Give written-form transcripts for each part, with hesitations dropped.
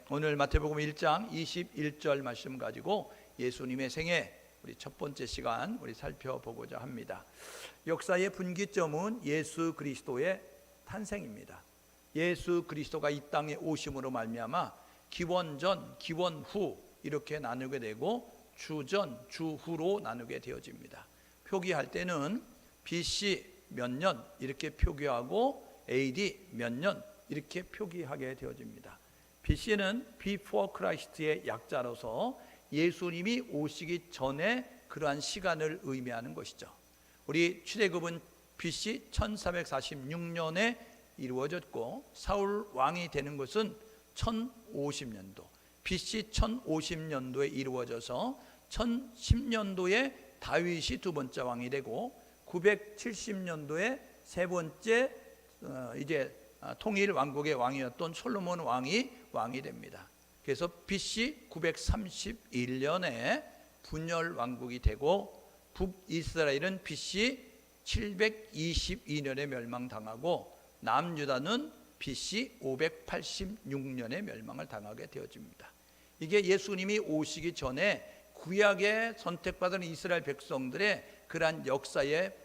오늘 마태복음 1장 21절 말씀 가지고 예수님의 생애 우리 첫 번째 시간 우리 살펴보고자 합니다. 역사의 분기점은 예수 그리스도의 탄생입니다. 예수 그리스도가 이 땅에 오심으로 말미암아 기원전, 기원후 이렇게 나누게 되고 주전, 주후로 나누게 되어집니다. 표기할 때는 BC 몇 년 이렇게 표기하고 AD 몇 년 이렇게 표기하게 되어집니다. BC는 Before Christ의 약자로서 예수님이 오시기 전에 그러한 시간을 의미하는 것이죠. 우리 출애굽은 BC 1446년에 이루어졌고 사울 왕이 되는 것은 1050년도 BC 1050년도에 이루어져서 1010년도에 다윗이 두 번째 왕이 되고 970년도에 세 번째 통일 왕국의 왕이었던 솔로몬 왕이 됩니다. 그래서 BC 931년에 분열 왕국이 되고 북이스라엘은 BC 722년에 멸망당하고 남유다는 BC 586년에 멸망을 당하게 되어집니다. 이게 예수님이 오시기 전에 구약에 선택받은 이스라엘 백성들의 그러한 역사의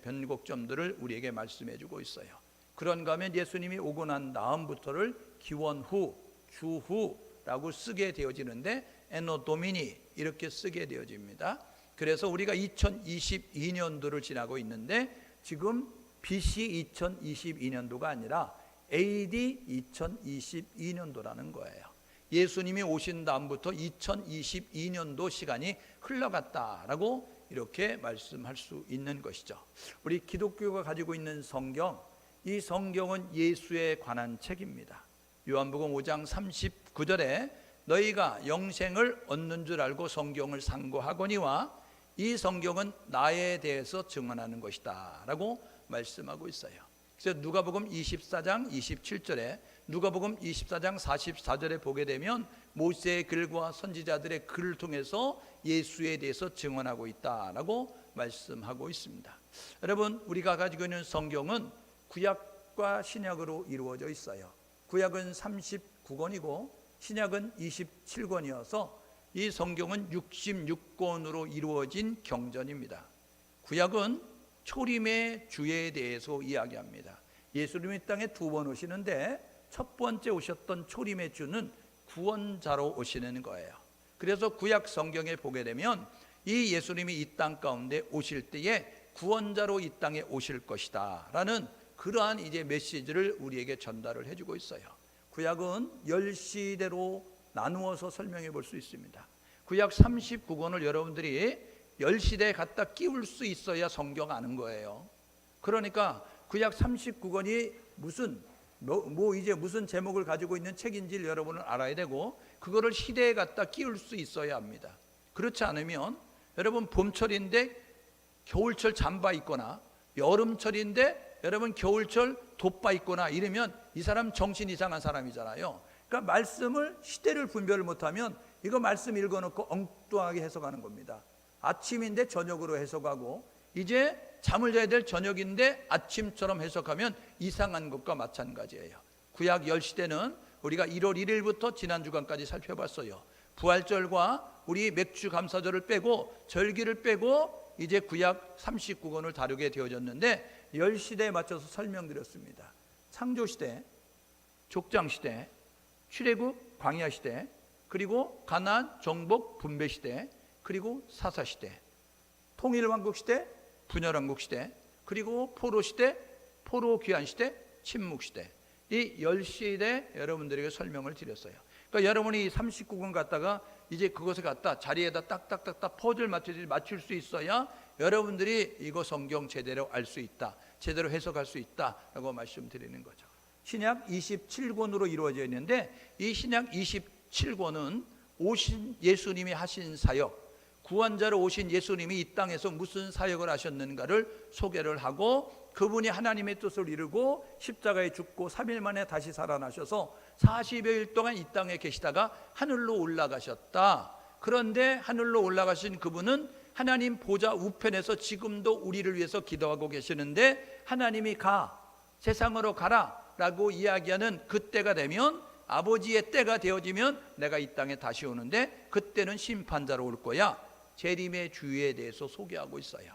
변곡점들을 우리에게 말씀해 주고 있어요. 그런가 하면 예수님이 오고 난 다음부터를 기원후, 주후라고 쓰게 되어지는데 에노 도미니 이렇게 쓰게 되어집니다. 그래서 우리가 2022년도를 지나고 있는데 지금 BC 2022년도가 아니라 AD 2022년도라는 거예요. 예수님이 오신 다음부터 2022년도 시간이 흘러갔다라고 이렇게 말씀할 수 있는 것이죠. 우리 기독교가 가지고 있는 성경, 이 성경은 예수에 관한 책입니다. 요한복음 5장 39절에 너희가 영생을 얻는 줄 알고 성경을 상고하거니와 이 성경은 나에 대해서 증언하는 것이다 라고 말씀하고 있어요. 그래서 누가복음 24장 27절에 누가복음 24장 44절에 보게 되면 모세의 글과 선지자들의 글을 통해서 예수에 대해서 증언하고 있다라고 말씀하고 있습니다. 여러분, 우리가 가지고 있는 성경은 구약과 신약으로 이루어져 있어요. 구약은 39권이고 신약은 27권이어서 이 성경은 66권으로 이루어진 경전입니다. 구약은 초림의 주에 대해서 이야기합니다. 예수님이 땅에 두 번 오시는데 첫 번째 오셨던 초림의 주는 구원자로 오시는 거예요. 그래서 구약 성경에 보게 되면 이 예수님이 이 땅 가운데 오실 때에 구원자로 이 땅에 오실 것이다 라는 그러한 메시지를 우리에게 전달을 해주고 있어요. 구약은 10시대로 나누어서 설명해 볼 수 있습니다. 구약 39권을 여러분들이 10시대에 갖다 끼울 수 있어야 성경 아는 거예요. 그러니까 구약 39권이 무슨 제목을 가지고 있는 책인지를 여러분은 알아야 되고 그거를 시대에 갖다 끼울 수 있어야 합니다. 그렇지 않으면 여러분 봄철인데 겨울철 잠바 입거나 여름철인데 여러분 겨울철 돗바 입거나 이러면 이 사람 정신 이상한 사람이잖아요. 그러니까 말씀을 시대를 분별을 못하면 이거 말씀 읽어놓고 엉뚱하게 해석하는 겁니다. 아침인데 저녁으로 해석하고 이제 잠을 자야 될 저녁인데 아침처럼 해석하면 이상한 것과 마찬가지예요. 구약 10시대는 우리가 1월 1일부터 지난 주간까지 살펴봤어요. 부활절과 우리 맥주 감사절을 빼고 절기를 빼고 이제 구약 39권을 다루게 되어졌는데 10시대에 맞춰서 설명드렸습니다. 창조시대, 족장시대, 출애굽 광야시대, 그리고 가나안 정복 분배시대, 그리고 사사시대, 통일왕국시대, 분열왕국시대, 그리고 포로시대, 포로귀환시대, 침묵시대, 이 10시대 여러분들에게 설명을 드렸어요. 그러니까 여러분이 39권 갖다가 이제 그것을 갖다 자리에다 딱딱딱딱 퍼즐 맞출 수 있어야 여러분들이 이거 성경 제대로 알 수 있다, 제대로 해석할 수 있다라고 말씀드리는 거죠. 신약 27권으로 이루어져 있는데 이 신약 27권은 오신 예수님이 하신 사역, 구원자로 오신 예수님이 이 땅에서 무슨 사역을 하셨는가를 소개를 하고 그분이 하나님의 뜻을 이루고 십자가에 죽고 3일 만에 다시 살아나셔서 40여일 동안 이 땅에 계시다가 하늘로 올라가셨다. 그런데 하늘로 올라가신 그분은 하나님 보좌 우편에서 지금도 우리를 위해서 기도하고 계시는데 하나님이 세상으로 가라 라고 이야기하는 그때가 되면 아버지의 때가 되어지면 내가 이 땅에 다시 오는데 그때는 심판자로 올 거야. 재림의 주에 대해서 소개하고 있어요.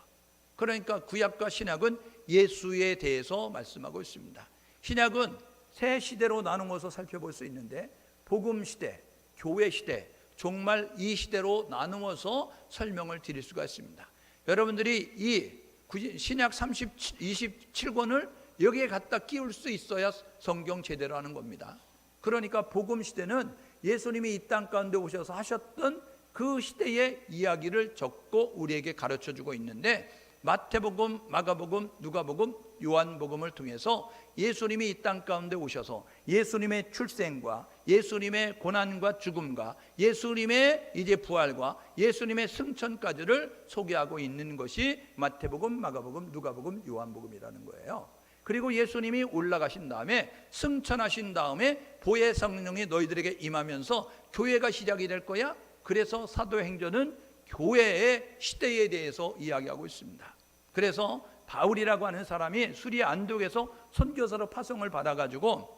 그러니까 구약과 신약은 예수에 대해서 말씀하고 있습니다. 신약은 세 시대로 나누어서 살펴볼 수 있는데 복음 시대, 교회 시대, 종말 이 시대로 나누어서 설명을 드릴 수가 있습니다. 여러분들이 이 신약 27권을 여기에 갖다 끼울 수 있어야 성경 제대로 하는 겁니다. 그러니까 복음 시대는 예수님이 이 땅 가운데 오셔서 하셨던 그 시대의 이야기를 적고 우리에게 가르쳐주고 있는데 마태복음, 마가복음, 누가복음, 요한복음을 통해서 예수님이 이 땅 가운데 오셔서 예수님의 출생과 예수님의 고난과 죽음과 예수님의 이제 부활과 예수님의 승천까지를 소개하고 있는 것이 마태복음, 마가복음, 누가복음, 요한복음이라는 거예요. 그리고 예수님이 올라가신 다음에 승천하신 다음에 보혜 성령이 너희들에게 임하면서 교회가 시작이 될 거야. 그래서 사도행전은 교회의 시대에 대해서 이야기하고 있습니다. 그래서 바울이라고 하는 사람이 수리 안독에서 선교사로 파송을 받아가지고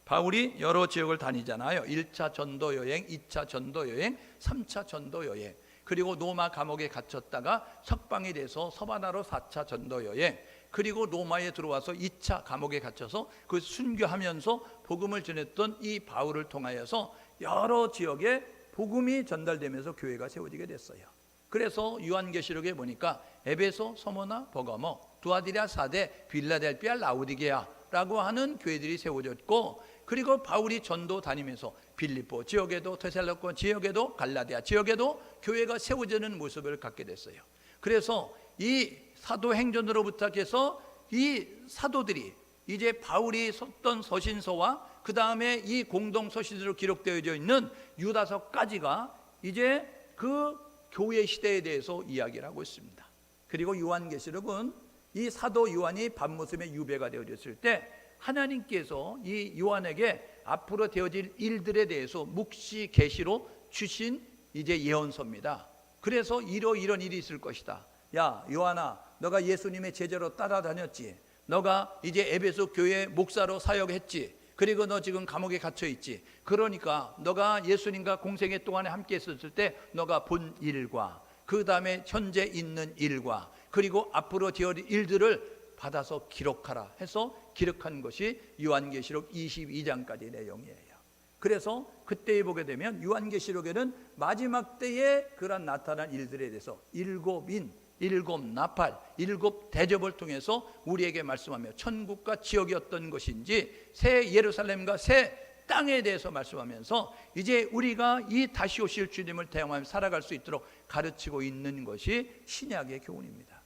바울이 여러 지역을 다니잖아요. 1차 전도 여행, 2차 전도 여행, 3차 전도 여행, 그리고 로마 감옥에 갇혔다가 석방이 돼서 서바나로 4차 전도 여행, 그리고 로마에 들어와서 2차 감옥에 갇혀서 그 순교하면서 복음을 전했던 이 바울을 통하여서 여러 지역에 복음이 전달되면서 교회가 세워지게 됐어요. 그래서 요한계시록에 보니까 에베소, 서모나, 버가모, 두아디라, 사데, 빌라델피아, 라우디게아라고 하는 교회들이 세워졌고, 그리고 바울이 전도 다니면서 빌립보 지역에도, 데살로니가 지역에도, 갈라디아 지역에도 교회가 세워지는 모습을 갖게 됐어요. 그래서 이 사도행전으로부터 해서 이 사도들이 이제 바울이 썼던 서신서와 그 다음에 이 공동 서신으로 기록되어져 있는 유다서까지가 이제 그 교회 시대에 대해서 이야기를 하고 있습니다. 그리고 요한계시록은 이 사도 요한이 밤모습의 유배가 되어졌을 때 하나님께서 이 요한에게 앞으로 되어질 일들에 대해서 묵시 계시로 주신 이제 예언서입니다. 그래서 이런 일이 있을 것이다. 야 요한아, 너가 예수님의 제자로 따라다녔지. 너가 이제 에베소 교회 목사로 사역했지. 그리고 너 지금 감옥에 갇혀 있지. 그러니까 너가 예수님과 공생애 동안에 함께 있었을 때 너가 본 일과 그 다음에 현재 있는 일과 그리고 앞으로 되어질 일들을 받아서 기록하라 해서 기록한 것이 요한계시록 22장까지 내용이에요. 그래서 그때 보게 되면 요한계시록에는 마지막 때에 그런 나타난 일들에 대해서 일곱 나팔, 일곱 대접을 통해서 우리에게 말씀하며 천국과 지옥이 어떤 것인지 새 예루살렘과 새 땅에 대해서 말씀하면서 이제 우리가 이 다시 오실 주님을 대항하며 살아갈 수 있도록 가르치고 있는 것이 신약의 교훈입니다.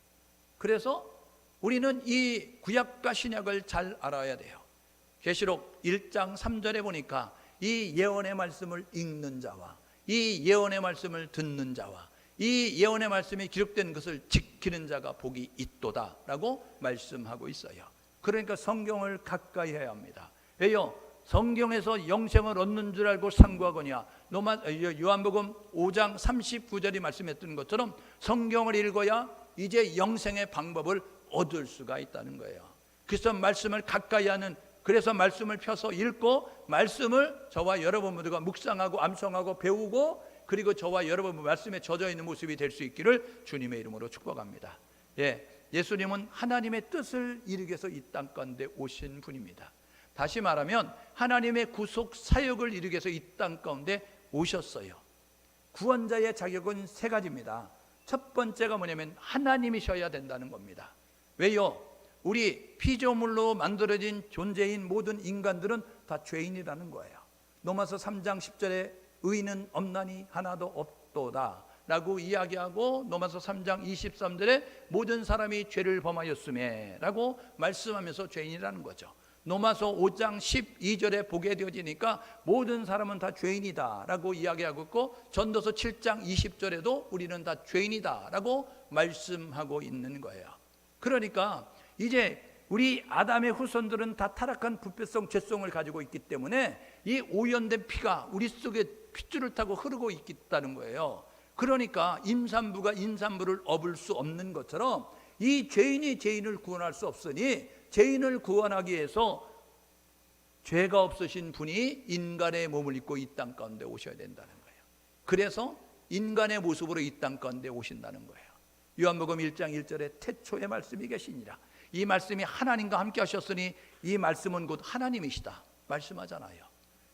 그래서 우리는 이 구약과 신약을 잘 알아야 돼요. 계시록 1장 3절에 보니까 이 예언의 말씀을 읽는 자와 이 예언의 말씀을 듣는 자와 이 예언의 말씀이 기록된 것을 지키는 자가 복이 있도다 라고 말씀하고 있어요. 그러니까 성경을 가까이 해야 합니다. 왜요? 성경에서 영생을 얻는 줄 알고 상고하거냐. 요한복음 5장 39절이 말씀했던 것처럼 성경을 읽어야 이제 영생의 방법을 얻을 수가 있다는 거예요. 그래서 말씀을 가까이 하는, 그래서 말씀을 펴서 읽고 말씀을 저와 여러분 모두가 묵상하고 암송하고 배우고 그리고 저와 여러분 말씀에 젖어 있는 모습이 될 수 있기를 주님의 이름으로 축복합니다. 예수님은 하나님의 뜻을 이루기 위해서 이 땅 가운데 오신 분입니다. 다시 말하면 하나님의 구속 사역을 이루기 위해서 이 땅 가운데 오셨어요. 구원자의 자격은 세 가지입니다. 첫 번째가 뭐냐면 하나님이셔야 된다는 겁니다. 왜요? 우리 피조물로 만들어진 존재인 모든 인간들은 다 죄인이라는 거예요. 로마서 3장 10절에 의인은 없나니 하나도 없도다 라고 이야기하고 로마서 3장 23절에 모든 사람이 죄를 범하였음에 라고 말씀하면서 죄인이라는 거죠. 로마서 5장 12절에 보게 되어지니까 모든 사람은 다 죄인이다 라고 이야기하고 있고 전도서 7장 20절에도 우리는 다 죄인이다 라고 말씀하고 있는 거예요. 그러니까 이제 우리 아담의 후손들은 다 타락한 부패성 죄성을 가지고 있기 때문에 이 오염된 피가 우리 속에 핏줄을 타고 흐르고 있다는 거예요. 그러니까 임산부가 임산부를 업을 수 없는 것처럼 이 죄인이 죄인을 구원할 수 없으니 죄인을 구원하기 위해서 죄가 없으신 분이 인간의 몸을 입고 이 땅 가운데 오셔야 된다는 거예요. 그래서 인간의 모습으로 이 땅 가운데 오신다는 거예요. 요한복음 1장 1절에 태초에 말씀이 계시니라. 이 말씀이 하나님과 함께 하셨으니 이 말씀은 곧 하나님이시다 말씀하잖아요.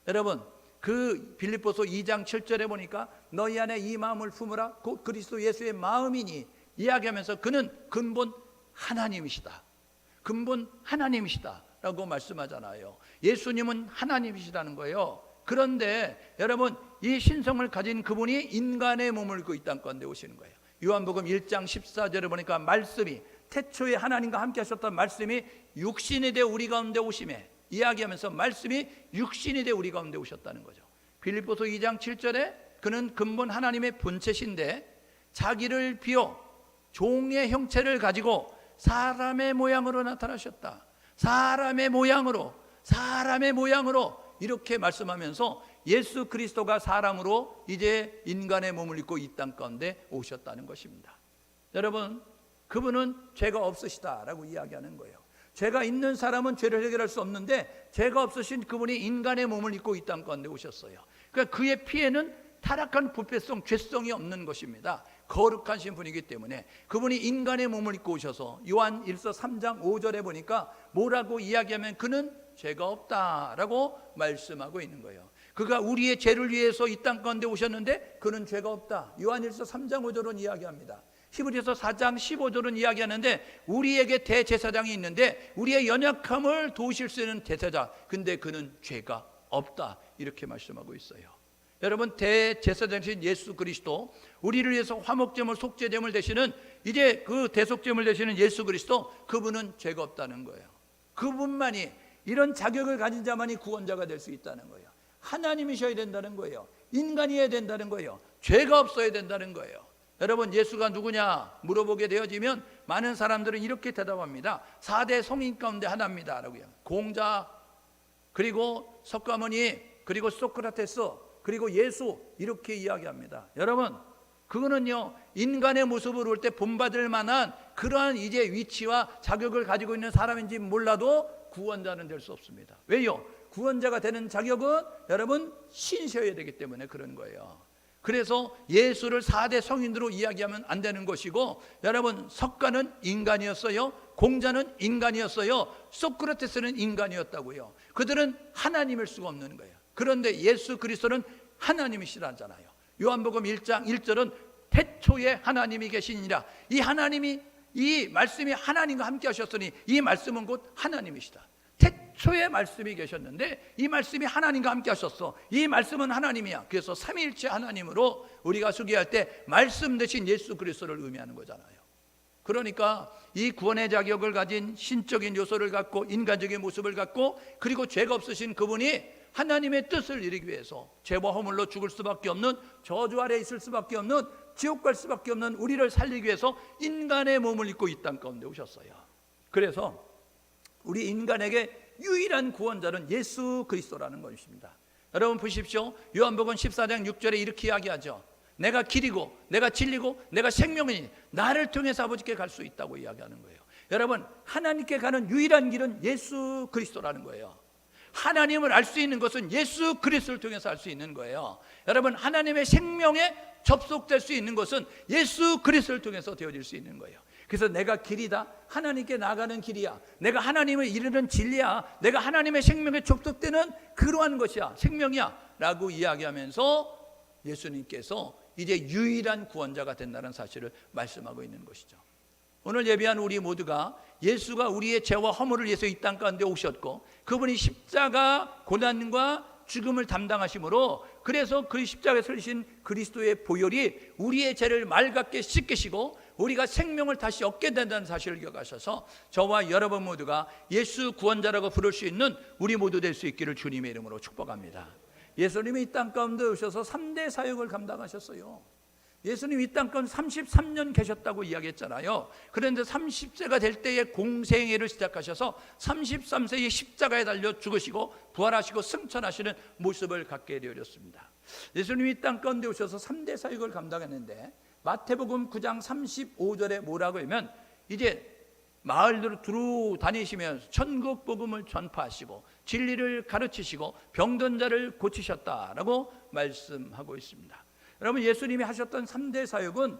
여러분, 그 빌립보서 2장 7절에 보니까 너희 안에 이 마음을 품으라 곧 그리스도 예수의 마음이니 이야기하면서 그는 근본 하나님이시다. 근본 하나님이시다 라고 말씀하잖아요. 예수님은 하나님이시라는 거예요. 그런데 여러분, 이 신성을 가진 그분이 인간의 몸을 입고 이 땅 가운데 오시는 거예요. 요한복음 1장 14절에 보니까 말씀이 태초에 하나님과 함께 하셨던 말씀이 육신이 되어 우리 가운데 오심에 이야기하면서 말씀이 육신이 되어 우리 가운데 오셨다는 거죠. 빌립보서 2장 7절에 그는 근본 하나님의 본체신데 자기를 비워 종의 형체를 가지고 사람의 모양으로 나타나셨다. 사람의 모양으로 이렇게 말씀하면서 예수 그리스도가 사람으로 이제 인간의 몸을 입고 이 땅 가운데 오셨다는 것입니다. 여러분, 그분은 죄가 없으시다라고 이야기하는 거예요. 죄가 있는 사람은 죄를 해결할 수 없는데 죄가 없으신 그분이 인간의 몸을 입고 이 땅 가운데 오셨어요. 그러니까 그의 피에는 타락한 부패성, 죄성이 없는 것입니다. 거룩하신 분이기 때문에 그분이 인간의 몸을 입고 오셔서 요한 1서 3장 5절에 보니까 뭐라고 이야기하면 그는 죄가 없다라고 말씀하고 있는 거예요. 그가 우리의 죄를 위해서 이 땅 가운데 오셨는데 그는 죄가 없다. 요한 1서 3장 5절은 이야기합니다. 히브리서 4장 15절은 이야기하는데 우리에게 대제사장이 있는데 우리의 연약함을 도우실 수 있는 대제사장, 근데 그는 죄가 없다 이렇게 말씀하고 있어요. 여러분, 대제사장이신 예수 그리스도, 우리를 위해서 화목제물 속죄제물 되시는 이제 그 대속제물 되시는 예수 그리스도, 그분은 죄가 없다는 거예요. 그분만이, 이런 자격을 가진 자만이 구원자가 될 수 있다는 거예요. 하나님이셔야 된다는 거예요. 인간이어야 된다는 거예요. 죄가 없어야 된다는 거예요. 여러분, 예수가 누구냐 물어보게 되어지면 많은 사람들은 이렇게 대답합니다. 4대 성인 가운데 하나입니다 라고요. 공자, 그리고 석가모니, 그리고 소크라테스, 그리고 예수, 이렇게 이야기합니다. 여러분, 그거는요, 인간의 모습으로 올 때 본받을 만한 그러한 이제 위치와 자격을 가지고 있는 사람인지 몰라도 구원자는 될 수 없습니다. 왜요? 구원자가 되는 자격은 여러분 신이셔야 되기 때문에 그런 거예요. 그래서 예수를 4대 성인으로 이야기하면 안 되는 것이고, 여러분, 석가는 인간이었어요. 공자는 인간이었어요. 소크라테스는 인간이었다고요. 그들은 하나님일 수가 없는 거예요. 그런데 예수 그리스도는 하나님이시라잖아요. 요한복음 1장 1절은 태초에 하나님이 계시니라. 이 하나님이, 이 말씀이 하나님과 함께 하셨으니 이 말씀은 곧 하나님이시다. 태초에 말씀이 계셨는데 이 말씀이 하나님과 함께 하셨어. 이 말씀은 하나님이야. 그래서 삼위일체 하나님으로 우리가 소개할 때 말씀 대신 예수 그리스도를 의미하는 거잖아요. 그러니까 이 구원의 자격을 가진 신적인 요소를 갖고 인간적인 모습을 갖고 그리고 죄가 없으신 그분이 하나님의 뜻을 이루기 위해서 죄와 허물로 죽을 수밖에 없는, 저주 아래 있을 수밖에 없는, 지옥 갈 수밖에 없는 우리를 살리기 위해서 인간의 몸을 입고 이 땅 가운데 오셨어요. 그래서 우리 인간에게 유일한 구원자는 예수 그리스도라는 것입니다. 여러분 보십시오. 요한복음 14장 6절에 이렇게 이야기하죠. 내가 길이고 내가 진리고 내가 생명이니 나를 통해서 아버지께 갈 수 있다고 이야기하는 거예요. 여러분, 하나님께 가는 유일한 길은 예수 그리스도라는 거예요. 하나님을 알 수 있는 것은 예수 그리스도를 통해서 알 수 있는 거예요. 여러분, 하나님의 생명에 접속될 수 있는 것은 예수 그리스도를 통해서 되어질 수 있는 거예요. 그래서 내가 길이다, 하나님께 나가는 길이야, 내가 하나님을 이루는 진리야, 내가 하나님의 생명에 접속되는 그러한 것이야, 생명이야 라고 이야기하면서 예수님께서 이제 유일한 구원자가 된다는 사실을 말씀하고 있는 것이죠. 오늘 예배한 우리 모두가 예수가 우리의 죄와 허물을 위해서 이 땅 가운데 오셨고 그분이 십자가 고난과 죽음을 담당하심으로, 그래서 그 십자가에 설리신 그리스도의 보혈이 우리의 죄를 맑게 씻기시고 우리가 생명을 다시 얻게 된다는 사실을 기억하셔서 저와 여러분 모두가 예수 구원자라고 부를 수 있는 우리 모두 될 수 있기를 주님의 이름으로 축복합니다. 예수님이 이 땅 가운데 오셔서 3대 사역을 감당하셨어요. 예수님 이 땅 가운데 33년 계셨다고 이야기했잖아요. 그런데 30세가 될 때에 공생애를 시작하셔서 33세에 십자가에 달려 죽으시고 부활하시고 승천하시는 모습을 갖게 되어졌습니다. 예수님이 이 땅 가운데 오셔서 3대 사역을 감당했는데 마태복음 9장 35절에 뭐라고 하면 이제 마을로 두루 다니시면서 천국 복음을 전파하시고 진리를 가르치시고 병든 자를 고치셨다라고 말씀하고 있습니다. 여러분, 예수님이 하셨던 3대 사역은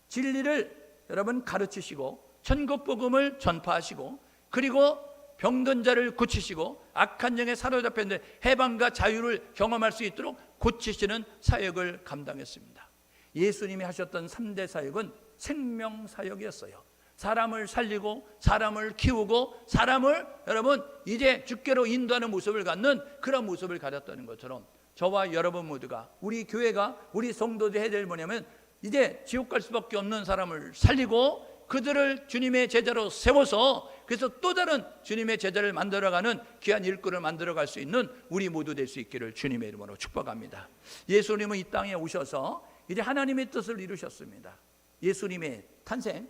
진리를 여러분 가르치시고 천국 복음을 전파하시고 그리고 병든 자를 고치시고 악한 영에 사로잡혔는데 해방과 자유를 경험할 수 있도록 고치시는 사역을 감당했습니다. 예수님이 하셨던 3대 사역은 생명 사역이었어요. 사람을 살리고 사람을 키우고 사람을 여러분 이제 주께로 인도하는 모습을 갖는 그런 모습을 가졌다는 것처럼 저와 여러분 모두가 우리 교회가 우리 성도들이 해야 될 뭐냐면 이제 지옥 갈 수밖에 없는 사람을 살리고 그들을 주님의 제자로 세워서 그래서 또 다른 주님의 제자를 만들어가는 귀한 일꾼을 만들어갈 수 있는 우리 모두 될 수 있기를 주님의 이름으로 축복합니다. 예수님은 이 땅에 오셔서 이제 하나님의 뜻을 이루셨습니다. 예수님의 탄생,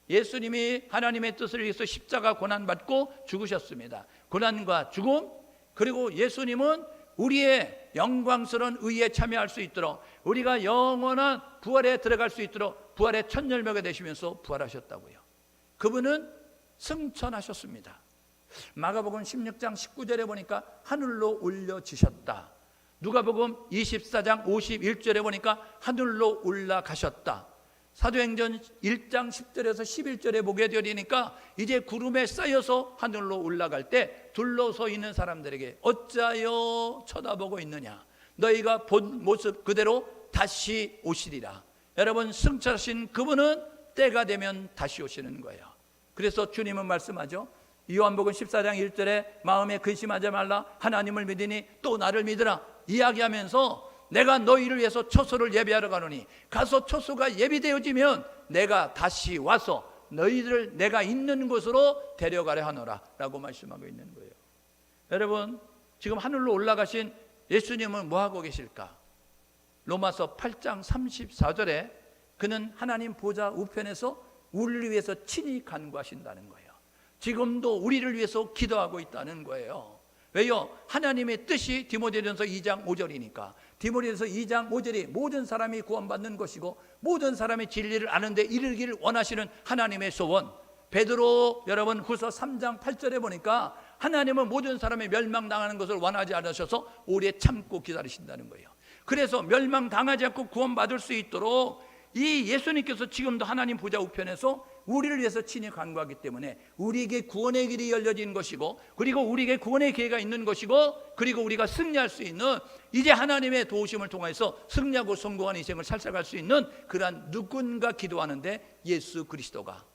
예수님이 하나님의 뜻을 위해서 십자가 고난받고 죽으셨습니다. 고난과 죽음, 그리고 예수님은 우리의 영광스러운 의에 참여할 수 있도록 우리가 영원한 부활에 들어갈 수 있도록 부활의 첫 열매가 되시면서 부활하셨다고요. 그분은 승천하셨습니다. 마가복음 16장 19절에 보니까 하늘로 올려지셨다. 누가복음 24장 51절에 보니까 하늘로 올라가셨다. 사도행전 1장 10절에서 11절에 보게 되니까 이제 구름에 쌓여서 하늘로 올라갈 때 둘러서 있는 사람들에게 어찌하여 쳐다보고 있느냐, 너희가 본 모습 그대로 다시 오시리라. 여러분, 승천하신 그분은 때가 되면 다시 오시는 거예요. 그래서 주님은 말씀하죠. 요한복음 14장 1절에 마음에 근심하지 말라, 하나님을 믿으니 또 나를 믿으라 이야기하면서 내가 너희를 위해서 초소를 예비하러 가노니 가서 초소가 예비되어지면 내가 다시 와서 너희들을 내가 있는 곳으로 데려가려 하노라 라고 말씀하고 있는 거예요. 여러분, 지금 하늘로 올라가신 예수님은 뭐하고 계실까? 로마서 8장 34절에 그는 하나님 보좌 우편에서 우리를 위해서 친히 간구하신다는 거예요. 지금도 우리를 위해서 기도하고 있다는 거예요. 왜요? 하나님의 뜻이 디모데전서 2장 5절이니까. 디모데전서 2장 5절이 모든 사람이 구원받는 것이고 모든 사람의 진리를 아는 데 이르기를 원하시는 하나님의 소원. 베드로 여러분 후서 3장 8절에 보니까 하나님은 모든 사람이 멸망당하는 것을 원하지 않으셔서 오래 참고 기다리신다는 거예요. 그래서 멸망당하지 않고 구원받을 수 있도록 이 예수님께서 지금도 하나님 보좌 우편에서 우리를 위해서 친히 간구하기 때문에 우리에게 구원의 길이 열려진 것이고 그리고 우리에게 구원의 기회가 있는 것이고 그리고 우리가 승리할 수 있는 이제 하나님의 도우심을 통해서 승리하고 성공한 인생을 살아갈 수 있는 그러한 누군가 기도하는데 예수 그리스도가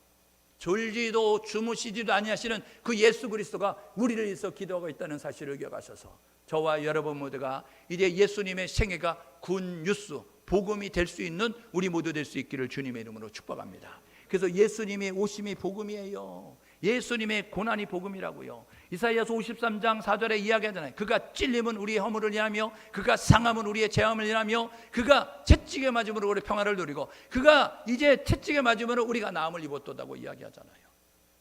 졸지도 주무시지도 아니하시는 그 예수 그리스도가 우리를 위해서 기도하고 있다는 사실을 기억하셔서 저와 여러분 모두가 이제 예수님의 생애가 군 뉴스 복음이 될 수 있는 우리 모두 될 수 있기를 주님의 이름으로 축복합니다. 그래서 예수님의 오심이 복음이에요. 예수님의 고난이 복음이라고요. 이사야서 53장 4절에 이야기하잖아요. 그가 찔림은 우리의 허물을 인하며 그가 상함은 우리의 죄함을 인하며 그가 채찍에 맞음으로 우리 평화를 누리고 그가 이제 채찍에 맞음으로 우리가 나음을 입었도다고 이야기하잖아요.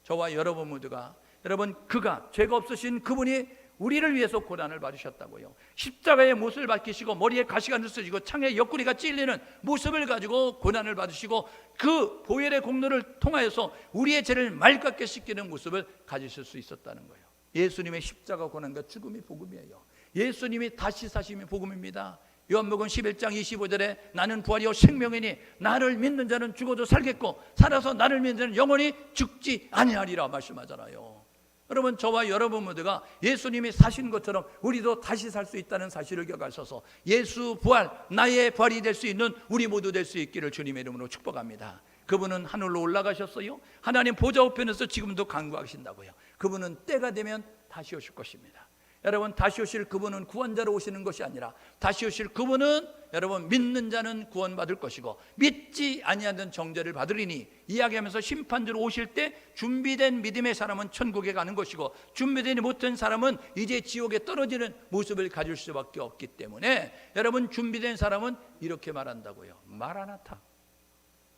저와 여러분 모두가 여러분 그가 죄가 없으신 그분이 우리를 위해서 고난을 받으셨다고요. 십자가의 못을 박히시고 머리에 가시가 늘어지고 창에 옆구리가 찔리는 모습을 가지고 고난을 받으시고 그 보혈의 공로를 통하여서 우리의 죄를 맑게 씻기는 모습을 가지실 수 있었다는 거예요. 예수님의 십자가 고난과 죽음이 복음이에요. 예수님이 다시 사심이 복음입니다. 요한복음 11장 25절에 나는 부활이요 생명이니 나를 믿는 자는 죽어도 살겠고 살아서 나를 믿는 자는 영원히 죽지 아니하리라 말씀하잖아요. 여러분 저와 여러분 모두가 예수님이 사신 것처럼 우리도 다시 살 수 있다는 사실을 기억하셔서 예수 부활 나의 부활이 될 수 있는 우리 모두 될 수 있기를 주님의 이름으로 축복합니다. 그분은 하늘로 올라가셨어요. 하나님 보좌 우편에서 지금도 간구하신다고요. 그분은 때가 되면 다시 오실 것입니다. 여러분 다시 오실 그분은 구원자로 오시는 것이 아니라 다시 오실 그분은 여러분 믿는 자는 구원받을 것이고 믿지 아니하는 정죄를 받으리니 이야기하면서 심판주로 오실 때 준비된 믿음의 사람은 천국에 가는 것이고 준비되지 못한 사람은 이제 지옥에 떨어지는 모습을 가질 수밖에 없기 때문에 여러분 준비된 사람은 이렇게 말한다고요. 마라나타.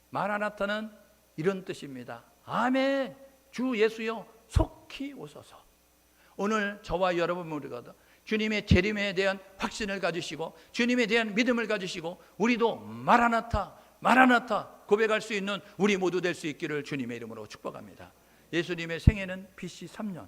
마라나타는 이런 뜻입니다. 아멘 주 예수여 속히 오소서. 오늘 저와 여러분 모두가 주님의 재림에 대한 확신을 가지시고 주님에 대한 믿음을 가지시고 우리도 마라나타 마라나타 고백할 수 있는 우리 모두 될 수 있기를 주님의 이름으로 축복합니다. 예수님의 생애는 BC 3년,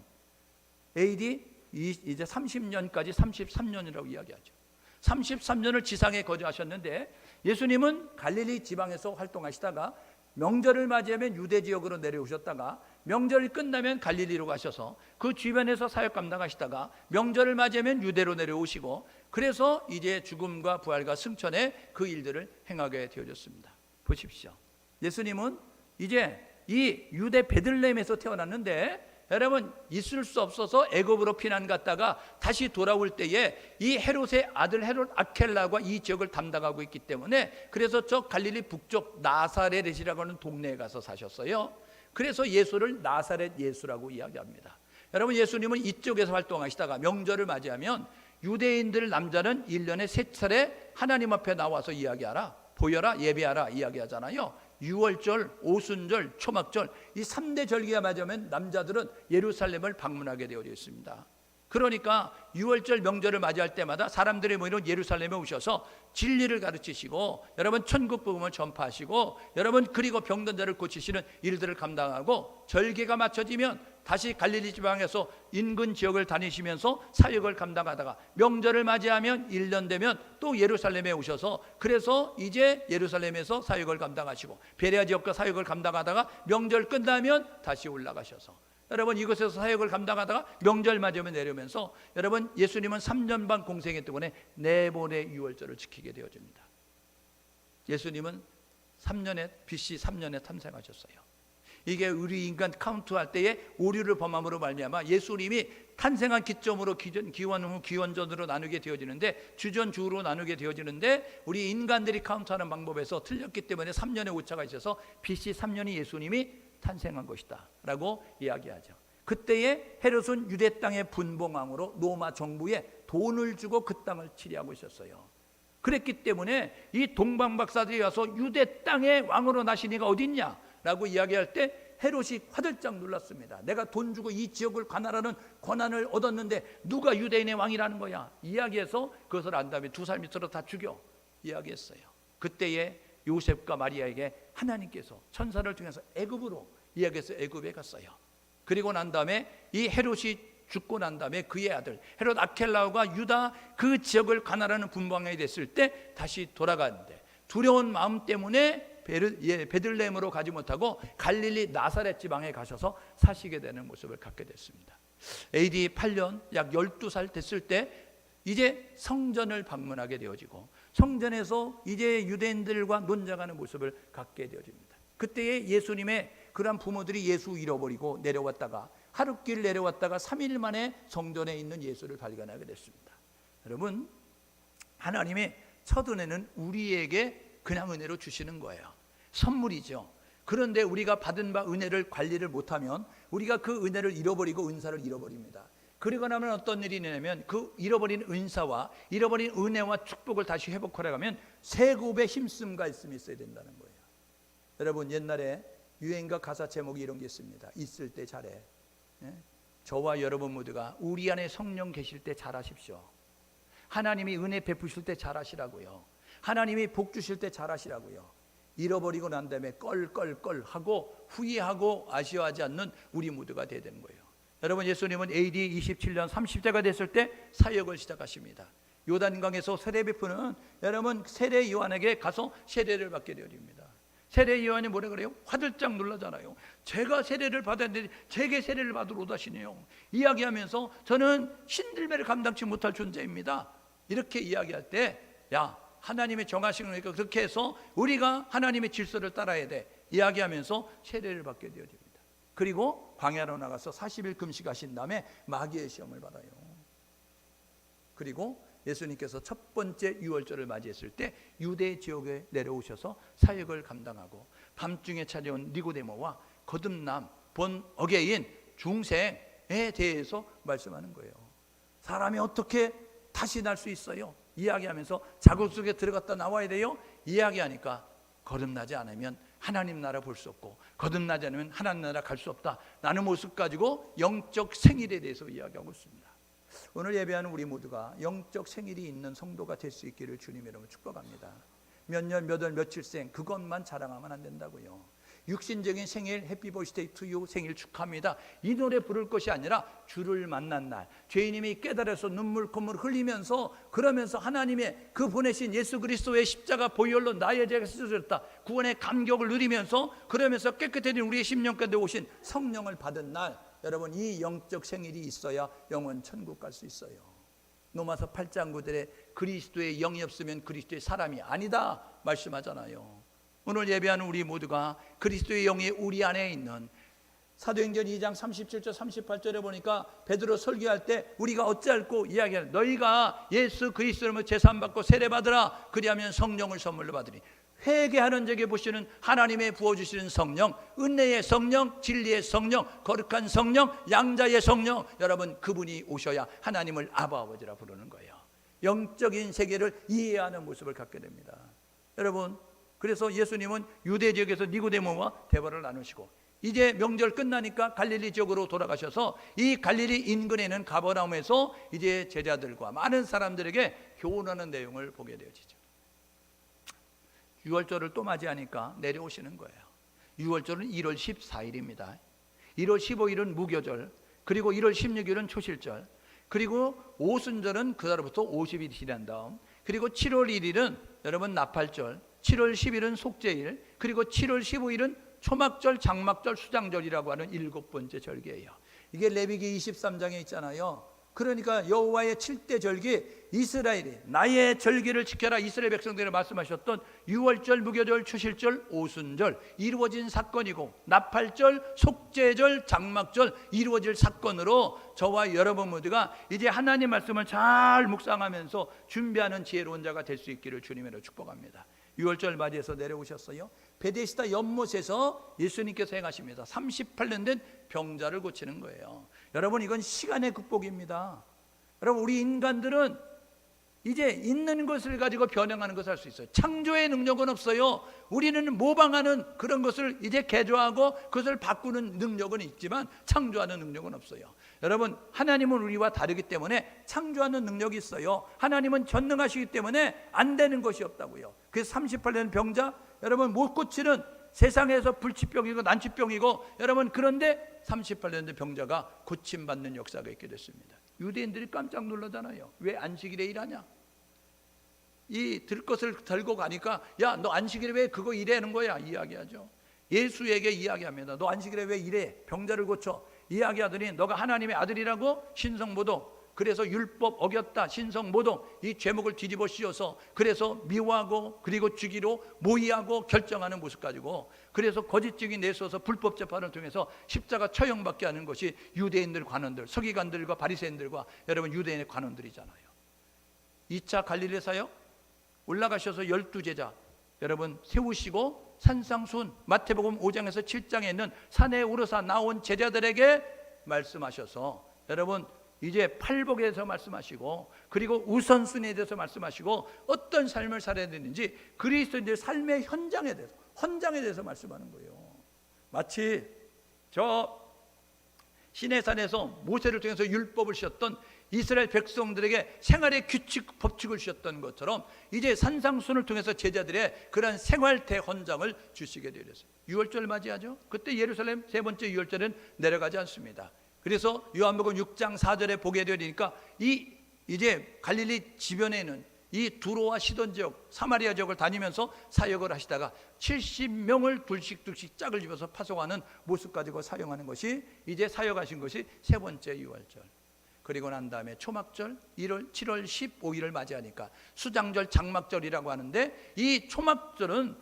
AD 이제 30년까지 33년이라고 이야기하죠. 33년을 지상에 거주하셨는데 예수님은 갈릴리 지방에서 활동하시다가 명절을 맞이하면 유대 지역으로 내려오셨다가 명절이 끝나면 갈릴리로 가셔서 그 주변에서 사역 감당하시다가 명절을 맞이하면 유대로 내려오시고, 그래서 이제 죽음과 부활과 승천의 그 일들을 행하게 되어졌습니다. 보십시오. 예수님은 이제 이 유대 베들레헴에서 태어났는데, 여러분, 있을 수 없어서 애굽으로 피난 갔다가 다시 돌아올 때에 이 헤롯의 아들 헤롯 아켈라가 이 지역을 담당하고 있기 때문에, 그래서 저 갈릴리 북쪽 나사렛이라고 하는 동네에 가서 사셨어요. 그래서 예수를 나사렛 예수라고 이야기합니다. 여러분, 예수님은 이쪽에서 활동하시다가 명절을 맞이하면 유대인들 남자는 1년에 3차례 하나님 앞에 나와서 이야기하라, 보여라, 예배하라 이야기하잖아요. 유월절, 오순절, 초막절, 이 3대 절기가 맞으면 남자들은 예루살렘을 방문하게 되어 있습니다. 그러니까 유월절 명절을 맞이할 때마다 사람들이 모이는 예루살렘에 오셔서 진리를 가르치시고, 여러분 천국 복음을 전파하시고, 여러분 그리고 병든 자를 고치시는 일들을 감당하고, 절기가 맞춰지면 다시 갈릴리 지방에서 인근 지역을 다니시면서 사역을 감당하다가 명절을 맞이하면 1년 되면 또 예루살렘에 오셔서, 그래서 이제 예루살렘에서 사역을 감당하시고 베레아 지역과 사역을 감당하다가 명절 끝나면 다시 올라가셔서, 여러분 이곳에서 사역을 감당하다가 명절 맞으면 내려오면서, 여러분 예수님은 3년 반 공생애 동안에 4번의 유월절을 지키게 되어집니다. 예수님은 3년에 BC 3년에 탄생하셨어요. 이게 우리 인간 카운트할 때에 오류를 범함으로 말미암아 예수님이 탄생한 기점으로 기원 후 기원전으로 나누게 되어지는데, 주전 주후로 나누게 되어지는데, 우리 인간들이 카운트하는 방법에서 틀렸기 때문에 3년의 오차가 있어서 BC 3년이 예수님이 탄생한 것이다 라고 이야기하죠. 그때에 헤롯은 유대 땅의 분봉왕으로 로마 정부에 돈을 주고 그 땅을 치리하고 있었어요. 그랬기 때문에 이 동방박사들이 와서 유대 땅의 왕으로 나신 이가 어딨냐 라고 이야기할 때 헤롯이 화들짝 놀랐습니다. 내가 돈 주고 이 지역을 관할하는 권한을 얻었는데 누가 유대인의 왕이라는 거야 이야기해서, 그것을 안 다음에 2살 밑으로 다 죽여 이야기했어요. 그때에 요셉과 마리아에게 하나님께서 천사를 통해서 애굽으로 이야기해서 애굽에 갔어요. 그리고 난 다음에 이 헤롯이 죽고 난 다음에 그의 아들 헤롯 아켈라오가 유다 그 지역을 관할하는 분봉왕이 됐을 때 다시 돌아가는데, 두려운 마음 때문에 베들레헴으로 가지 못하고 갈릴리 나사렛 지방에 가셔서 사시게 되는 모습을 갖게 됐습니다. AD 8년 약 12살 됐을 때 이제 성전을 방문하게 되어지고, 성전에서 이제 유대인들과 논쟁하는 모습을 갖게 되어집니다. 그때에 예수님의 그런 부모들이 예수 잃어버리고 내려왔다가 하룻길 내려왔다가 3일 만에 성전에 있는 예수를 발견하게 됐습니다. 여러분, 하나님의 첫 은혜는 우리에게 그냥 은혜로 주시는 거예요. 선물이죠. 그런데 우리가 받은 바 은혜를 관리를 못하면 우리가 그 은혜를 잃어버리고 은사를 잃어버립니다. 그리고 나면 어떤 일이 있냐면, 그 잃어버린 은사와 잃어버린 은혜와 축복을 다시 회복하려고 하면 세곱의 힘씀과 있음이 있어야 된다는 거예요. 여러분, 옛날에 유행가 가사 제목이 이런 게 있습니다. 있을 때 잘해. 저와 여러분 모두가 우리 안에 성령 계실 때 잘하십시오. 하나님이 은혜 베푸실 때 잘하시라고요. 하나님이 복 주실 때 잘하시라고요. 잃어버리고 난 다음에 껄껄껄 하고 후회하고 아쉬워하지 않는 우리 모두가 되어야 되는 거예요. 여러분, 예수님은 AD 27년 30세가 됐을 때 사역을 시작하십니다. 요단강에서 세례 베푸는, 여러분 세례 요한에게 가서 세례를 받게 되어집니다. 세례 요한이 뭐라 그래요? 화들짝 놀라잖아요. 제가 세례를 받았는데 제게 세례를 받으러 오다시네요 이야기하면서, 저는 신들매를 감당치 못할 존재입니다 이렇게 이야기할 때, 야 하나님의 정하신 거니까 그렇게 해서 우리가 하나님의 질서를 따라야 돼 이야기하면서 세례를 받게 되어집니다. 그리고 광야로 나가서 40일 금식하신 다음에 마귀의 시험을 받아요. 그리고 예수님께서 첫 번째 유월절을 맞이했을 때 유대 지역에 내려오셔서 사역을 감당하고, 밤중에 찾아온 니고데모와 거듭남 본 어게인 중생에 대해서 말씀하는 거예요. 사람이 어떻게 다시 날 수 있어요? 이야기하면서 자국 속에 들어갔다 나와야 돼요 이야기하니까, 거듭나지 않으면 하나님 나라 볼 수 없고 거듭나지 않으면 하나님 나라 갈 수 없다 라는 모습 가지고 영적 생일에 대해서 이야기하고 있습니다. 오늘 예배하는 우리 모두가 영적 생일이 있는 성도가 될 수 있기를 주님 이름으로 축복합니다. 몇 년 몇 월 며칠생 그것만 자랑하면 안 된다고요. 육신적인 생일 해피 버스데이 투 유 생일 축하합니다 이 노래 부를 것이 아니라 주를 만난 날 죄인임이 깨달아서 눈물 콧물 흘리면서 그러면서 하나님의 그 보내신 예수 그리스도의 십자가 보혈로 나의 죄가 씻어졌다 구원의 감격을 누리면서 그러면서 깨끗해진 우리의 심령 가운데 오신 성령을 받은 날 여러분 이 영적 생일이 있어야 영원 천국 갈 수 있어요. 로마서 8장 9절에 그리스도의 영이 없으면 그리스도의 사람이 아니다 말씀하잖아요. 오늘 예배하는 우리 모두가 그리스도의 영이 우리 안에 있는 사도행전 2장 37절 38절에 보니까 베드로 설교할 때 우리가 어찌할꼬 이야기하는 너희가 예수 그리스도를 제사함받고 세례받으라 그리하면 성령을 선물로 받으니 회개하는 적에 보시는 하나님의 부어주시는 성령 은혜의 성령 진리의 성령 거룩한 성령 양자의 성령 여러분 그분이 오셔야 하나님을 아바 아버지라 부르는 거예요. 영적인 세계를 이해하는 모습을 갖게 됩니다. 여러분 그래서 예수님은 유대 지역에서 니고데모와 대화를 나누시고 이제 명절 끝나니까 갈릴리 지역으로 돌아가셔서 이 갈릴리 인근에 있는 가버나움에서 이제 제자들과 많은 사람들에게 교훈하는 내용을 보게 되어지죠. 6월절을 또 맞이하니까 내려오시는 거예요. 6월절은 1월 14일입니다 1월 15일은 무교절 그리고 1월 16일은 초실절 그리고 오순절은 그날부터 50일이 지난 다음 그리고 7월 1일은 여러분 나팔절 7월 10일은 속죄일 그리고 7월 15일은 초막절 장막절 수장절이라고 하는 7번째 절기예요. 이게 레위기 23장에 있잖아요. 그러니까 여호와의 7대 절기 이스라엘이 나의 절기를 지켜라 이스라엘 백성들을 말씀하셨던 6월절 무교절 초실절 오순절 이루어진 사건이고 나팔절 속죄절 장막절 이루어질 사건으로 저와 여러분 모두가 이제 하나님 말씀을 잘 묵상하면서 준비하는 지혜로운 자가 될 수 있기를 주님으로 축복합니다. 6월절 맞이해서 내려오셨어요. 베데스다 연못에서 예수님께서 행하십니다. 38년 된 병자를 고치는 거예요. 여러분 이건 시간의 극복입니다. 여러분 우리 인간들은 이제 있는 것을 가지고 변형하는 것을 할 수 있어요. 창조의 능력은 없어요. 우리는 모방하는 그런 것을 이제 개조하고 그것을 바꾸는 능력은 있지만 창조하는 능력은 없어요. 여러분 하나님은 우리와 다르기 때문에 창조하는 능력이 있어요. 하나님은 전능하시기 때문에 안 되는 것이 없다고요. 그래서 38년 병자 여러분 못 고치는 세상에서 불치병이고 난치병이고 여러분 그런데 38년 된 병자가 고침받는 역사가 있게 됐습니다. 유대인들이 깜짝 놀라잖아요. 왜 안식일에 일하냐? 이 들 것을 들고 가니까 야 너 안식일에 왜 그거 일하는 거야? 이야기하죠. 예수에게 이야기합니다. 너 안식일에 왜 일해? 병자를 고쳐. 이야기하더니 너가 하나님의 아들이라고 신성모독 그래서 율법 어겼다 신성모독 이 죄목을 뒤집어 씌워서 그래서 미워하고 그리고 죽이로 모의하고 결정하는 모습 가지고 그래서 거짓 증인 내세워서 불법 재판을 통해서 십자가 처형받게 하는 것이 유대인들 관원들 서기관들과 바리새인들과 여러분 유대인의 관원들이잖아요. 2차 갈릴리 사역 올라가셔서 12제자 여러분 세우시고 산상순 마태복음 5장에서 7장에 있는 산에 오르사 나온 제자들에게 말씀하셔서 여러분 이제 팔복에 대해서 말씀하시고 그리고 우선순위에 대해서 말씀하시고 어떤 삶을 살아야 되는지 그리스도인들의 삶의 현장에 대해서 말씀하는 거예요. 마치 저 시내산에서 모세를 통해서 율법을 주셨던 이스라엘 백성들에게 생활의 규칙 법칙을 주셨던 것처럼 이제 산상순을 통해서 제자들의 그런 생활 대헌장을 주시게 되었어요. 6월절 맞이하죠. 그때 예루살렘 세 번째 6월절은 내려가지 않습니다. 그래서 요한복음 6장 4절에 보게 되니까 이제 갈릴리 지변에는 이 두로와 시돈 지역 사마리아 지역을 다니면서 사역을 하시다가 70명을 둘씩 짝을 집어서 파송하는 모습 가지고 사용하는 것이 이제 사역하신 것이 세 번째 6월절. 그리고 난 다음에 초막절 7월 15일을 맞이하니까 수장절 장막절이라고 하는데 이 초막절은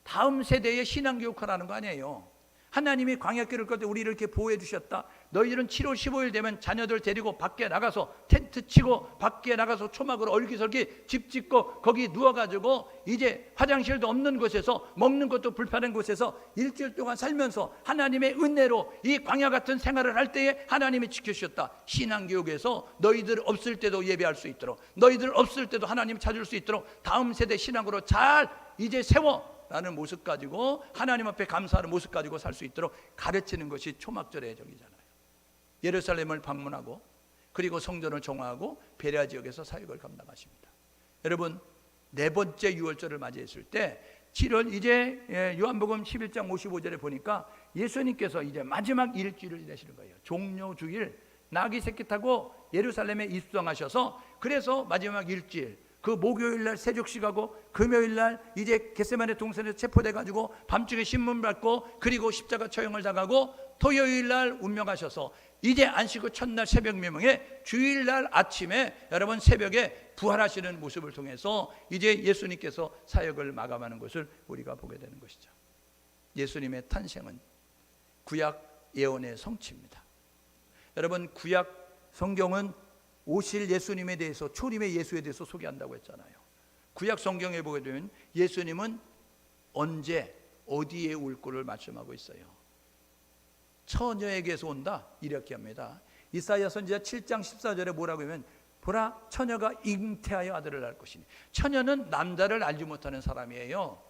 다음 세대의 신앙교육하라는 거 아니에요. 하나님이 광야길을 걸 때 우리를 이렇게 보호해 주셨다. 너희들은 7월 15일 되면 자녀들 데리고 밖에 나가서 텐트 치고 밖에 나가서 초막으로 얼기설기 집 짓고 거기 누워가지고 이제 화장실도 없는 곳에서 먹는 것도 불편한 곳에서 일주일 동안 살면서 하나님의 은혜로 이 광야 같은 생활을 할 때에 하나님이 지켜주셨다. 신앙교육에서 너희들 없을 때도 예배할 수 있도록 너희들 없을 때도 하나님 찾을 수 있도록 다음 세대 신앙으로 잘 이제 세워 라는 모습 가지고 하나님 앞에 감사하는 모습 가지고 살 수 있도록 가르치는 것이 초막절의 적이잖아요. 예루살렘을 방문하고 그리고 성전을 정화하고 베레아 지역에서 사역을 감당하십니다. 여러분 네 번째 6월절을 맞이했을 때 7월 이제 요한복음 11장 55절에 보니까 예수님께서 이제 마지막 일주일을 지내시는 거예요. 종료주일 나귀 새끼 타고 예루살렘에 입성하셔서 그래서 마지막 일주일 그 목요일날 세족식하고 금요일날 이제 겟세마네 동산에서 체포돼 가지고 밤중에 신문 받고 그리고 십자가 처형을 당하고 토요일날 운명하셔서 이제 안식 후 첫날 새벽 미명에 주일날 아침에 여러분 새벽에 부활하시는 모습을 통해서 이제 예수님께서 사역을 마감하는 것을 우리가 보게 되는 것이죠. 예수님의 탄생은 구약 예언의 성취입니다. 여러분 구약 성경은 오실 예수님에 대해서 초림의 예수에 대해서 소개한다고 했잖아요. 구약 성경에 보게 되면 예수님은 언제 어디에 올 거를 말씀하고 있어요. 처녀에게서 온다 이렇게 합니다. 이사야 선지자 7장 14절에 뭐라고 하면 보라 처녀가 잉태하여 아들을 낳을 것이니 처녀는 남자를 알지 못하는 사람이에요.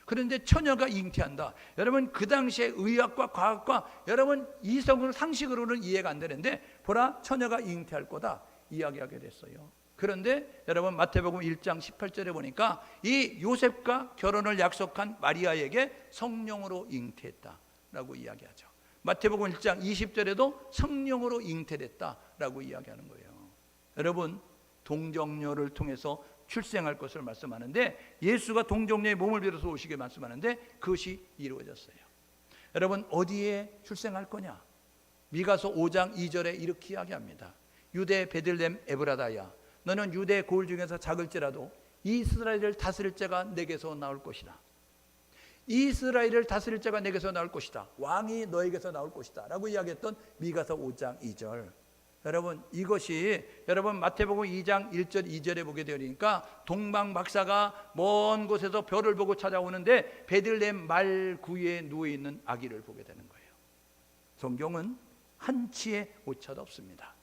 그런데 처녀가 잉태한다. 여러분 그 당시에 의학과 과학과 여러분 이성으로 상식으로는 이해가 안 되는데 보라 처녀가 잉태할 거다 이야기하게 됐어요. 그런데 여러분 마태복음 1장 18절에 보니까 이 요셉과 결혼을 약속한 마리아에게 성령으로 잉태했다라고 이야기하죠. 마태복음 1장 20절에도 성령으로 잉태됐다라고 이야기하는 거예요. 여러분 동정녀를 통해서 출생할 것을 말씀하는데 예수가 동정녀의 몸을 빌어서 오시게 말씀하는데 그것이 이루어졌어요. 여러분 어디에 출생할 거냐? 미가서 5장 2절에 이렇게 이야기합니다. 유대 베들레헴 에브라다야 너는 유대 고을 중에서 작을지라도 이스라엘을 다스릴 자가 내게서 나올 것이다. 이스라엘을 다스릴 자가 내게서 나올 것이다. 왕이 너에게서 나올 것이다 라고 이야기했던 미가서 5장 2절. 여러분 이것이 여러분 마태복음 2장 1절 2절에 보게 되니까 동방 박사가 먼 곳에서 별을 보고 찾아오는데 베들레헴 말구유에 누워있는 아기를 보게 되는 거예요. 성경은 한치의 오차도 없습니다.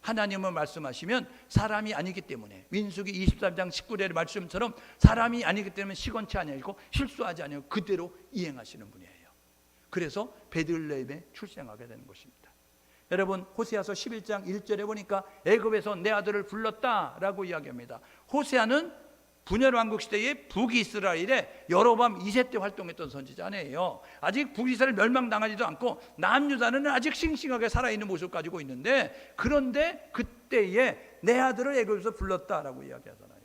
하나님은 말씀하시면 사람이 아니기 때문에 민수기 23장 19절의 말씀처럼 사람이 아니기 때문에 시건치 아니하고 실수하지 아니하고 그대로 이행하시는 분이에요. 그래서 베들레헴에 출생하게 되는 것입니다. 여러분 호세아서 11장 1절에 보니까 애굽에서 내 아들을 불렀다라고 이야기합니다. 호세아는 분열 왕국 시대의 북이스라엘에 여로보암 2세 때 활동했던 선지자네요. 아직 북이스라엘 멸망당하지도 않고 남유다는 아직 싱싱하게 살아있는 모습을 가지고 있는데 그런데 그때에 내 아들을 애굽에서 불렀다라고 이야기하잖아요.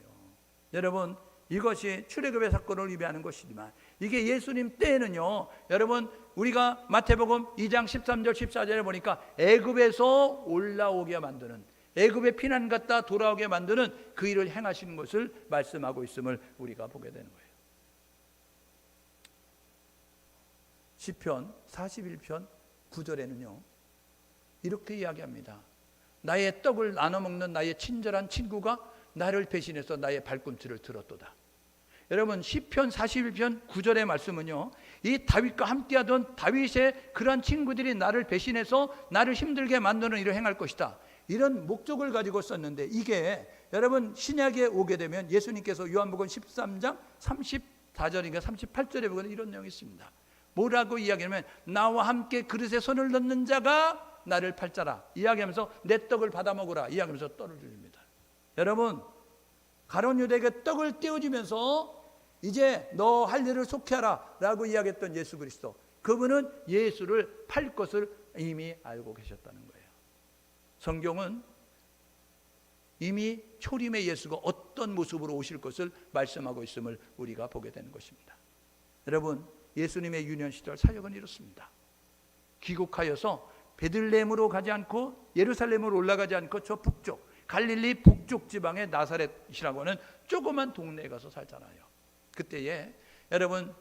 여러분 이것이 출애굽의 사건을 의미하는 것이지만 이게 예수님 때에는요. 여러분 우리가 마태복음 2장 13절 14절에 보니까 애굽에서 올라오게 만드는 애굽에 피난 갔다 돌아오게 만드는 그 일을 행하시는 것을 말씀하고 있음을 우리가 보게 되는 거예요. 시편 41편 9절에는요 이렇게 이야기합니다. 나의 떡을 나눠 먹는 나의 친절한 친구가 나를 배신해서 나의 발꿈치를 들었도다. 여러분 시편 41편 9절의 말씀은요 이 다윗과 함께하던 다윗의 그러한 친구들이 나를 배신해서 나를 힘들게 만드는 일을 행할 것이다. 이런 목적을 가지고 썼는데 이게 여러분 신약에 오게 되면 예수님께서 요한복음 13장 34절인가 38절에 보면 이런 내용이 있습니다. 뭐라고 이야기하면 나와 함께 그릇에 손을 넣는 자가 나를 팔자라 이야기하면서 내 떡을 받아 먹으라 이야기하면서 떡을 주십니다. 여러분 가룟 유다에게 떡을 떼어주면서 이제 너 할 일을 속히하라 라고 이야기했던 예수 그리스도 그분은 예수를 팔 것을 이미 알고 계셨다는 거예요. 성경은 이미 초림의 예수가 어떤 모습으로 오실 것을 말씀하고 있음을 우리가 보게 되는 것입니다. 여러분 예수님의 유년 시절 사역은 이렇습니다. 귀국하여서 베들레헴으로 가지 않고 예루살렘으로 올라가지 않고 저 북쪽 갈릴리 북쪽 지방의 나사렛이라고 하는 조그만 동네에 가서 살잖아요. 그때에 여러분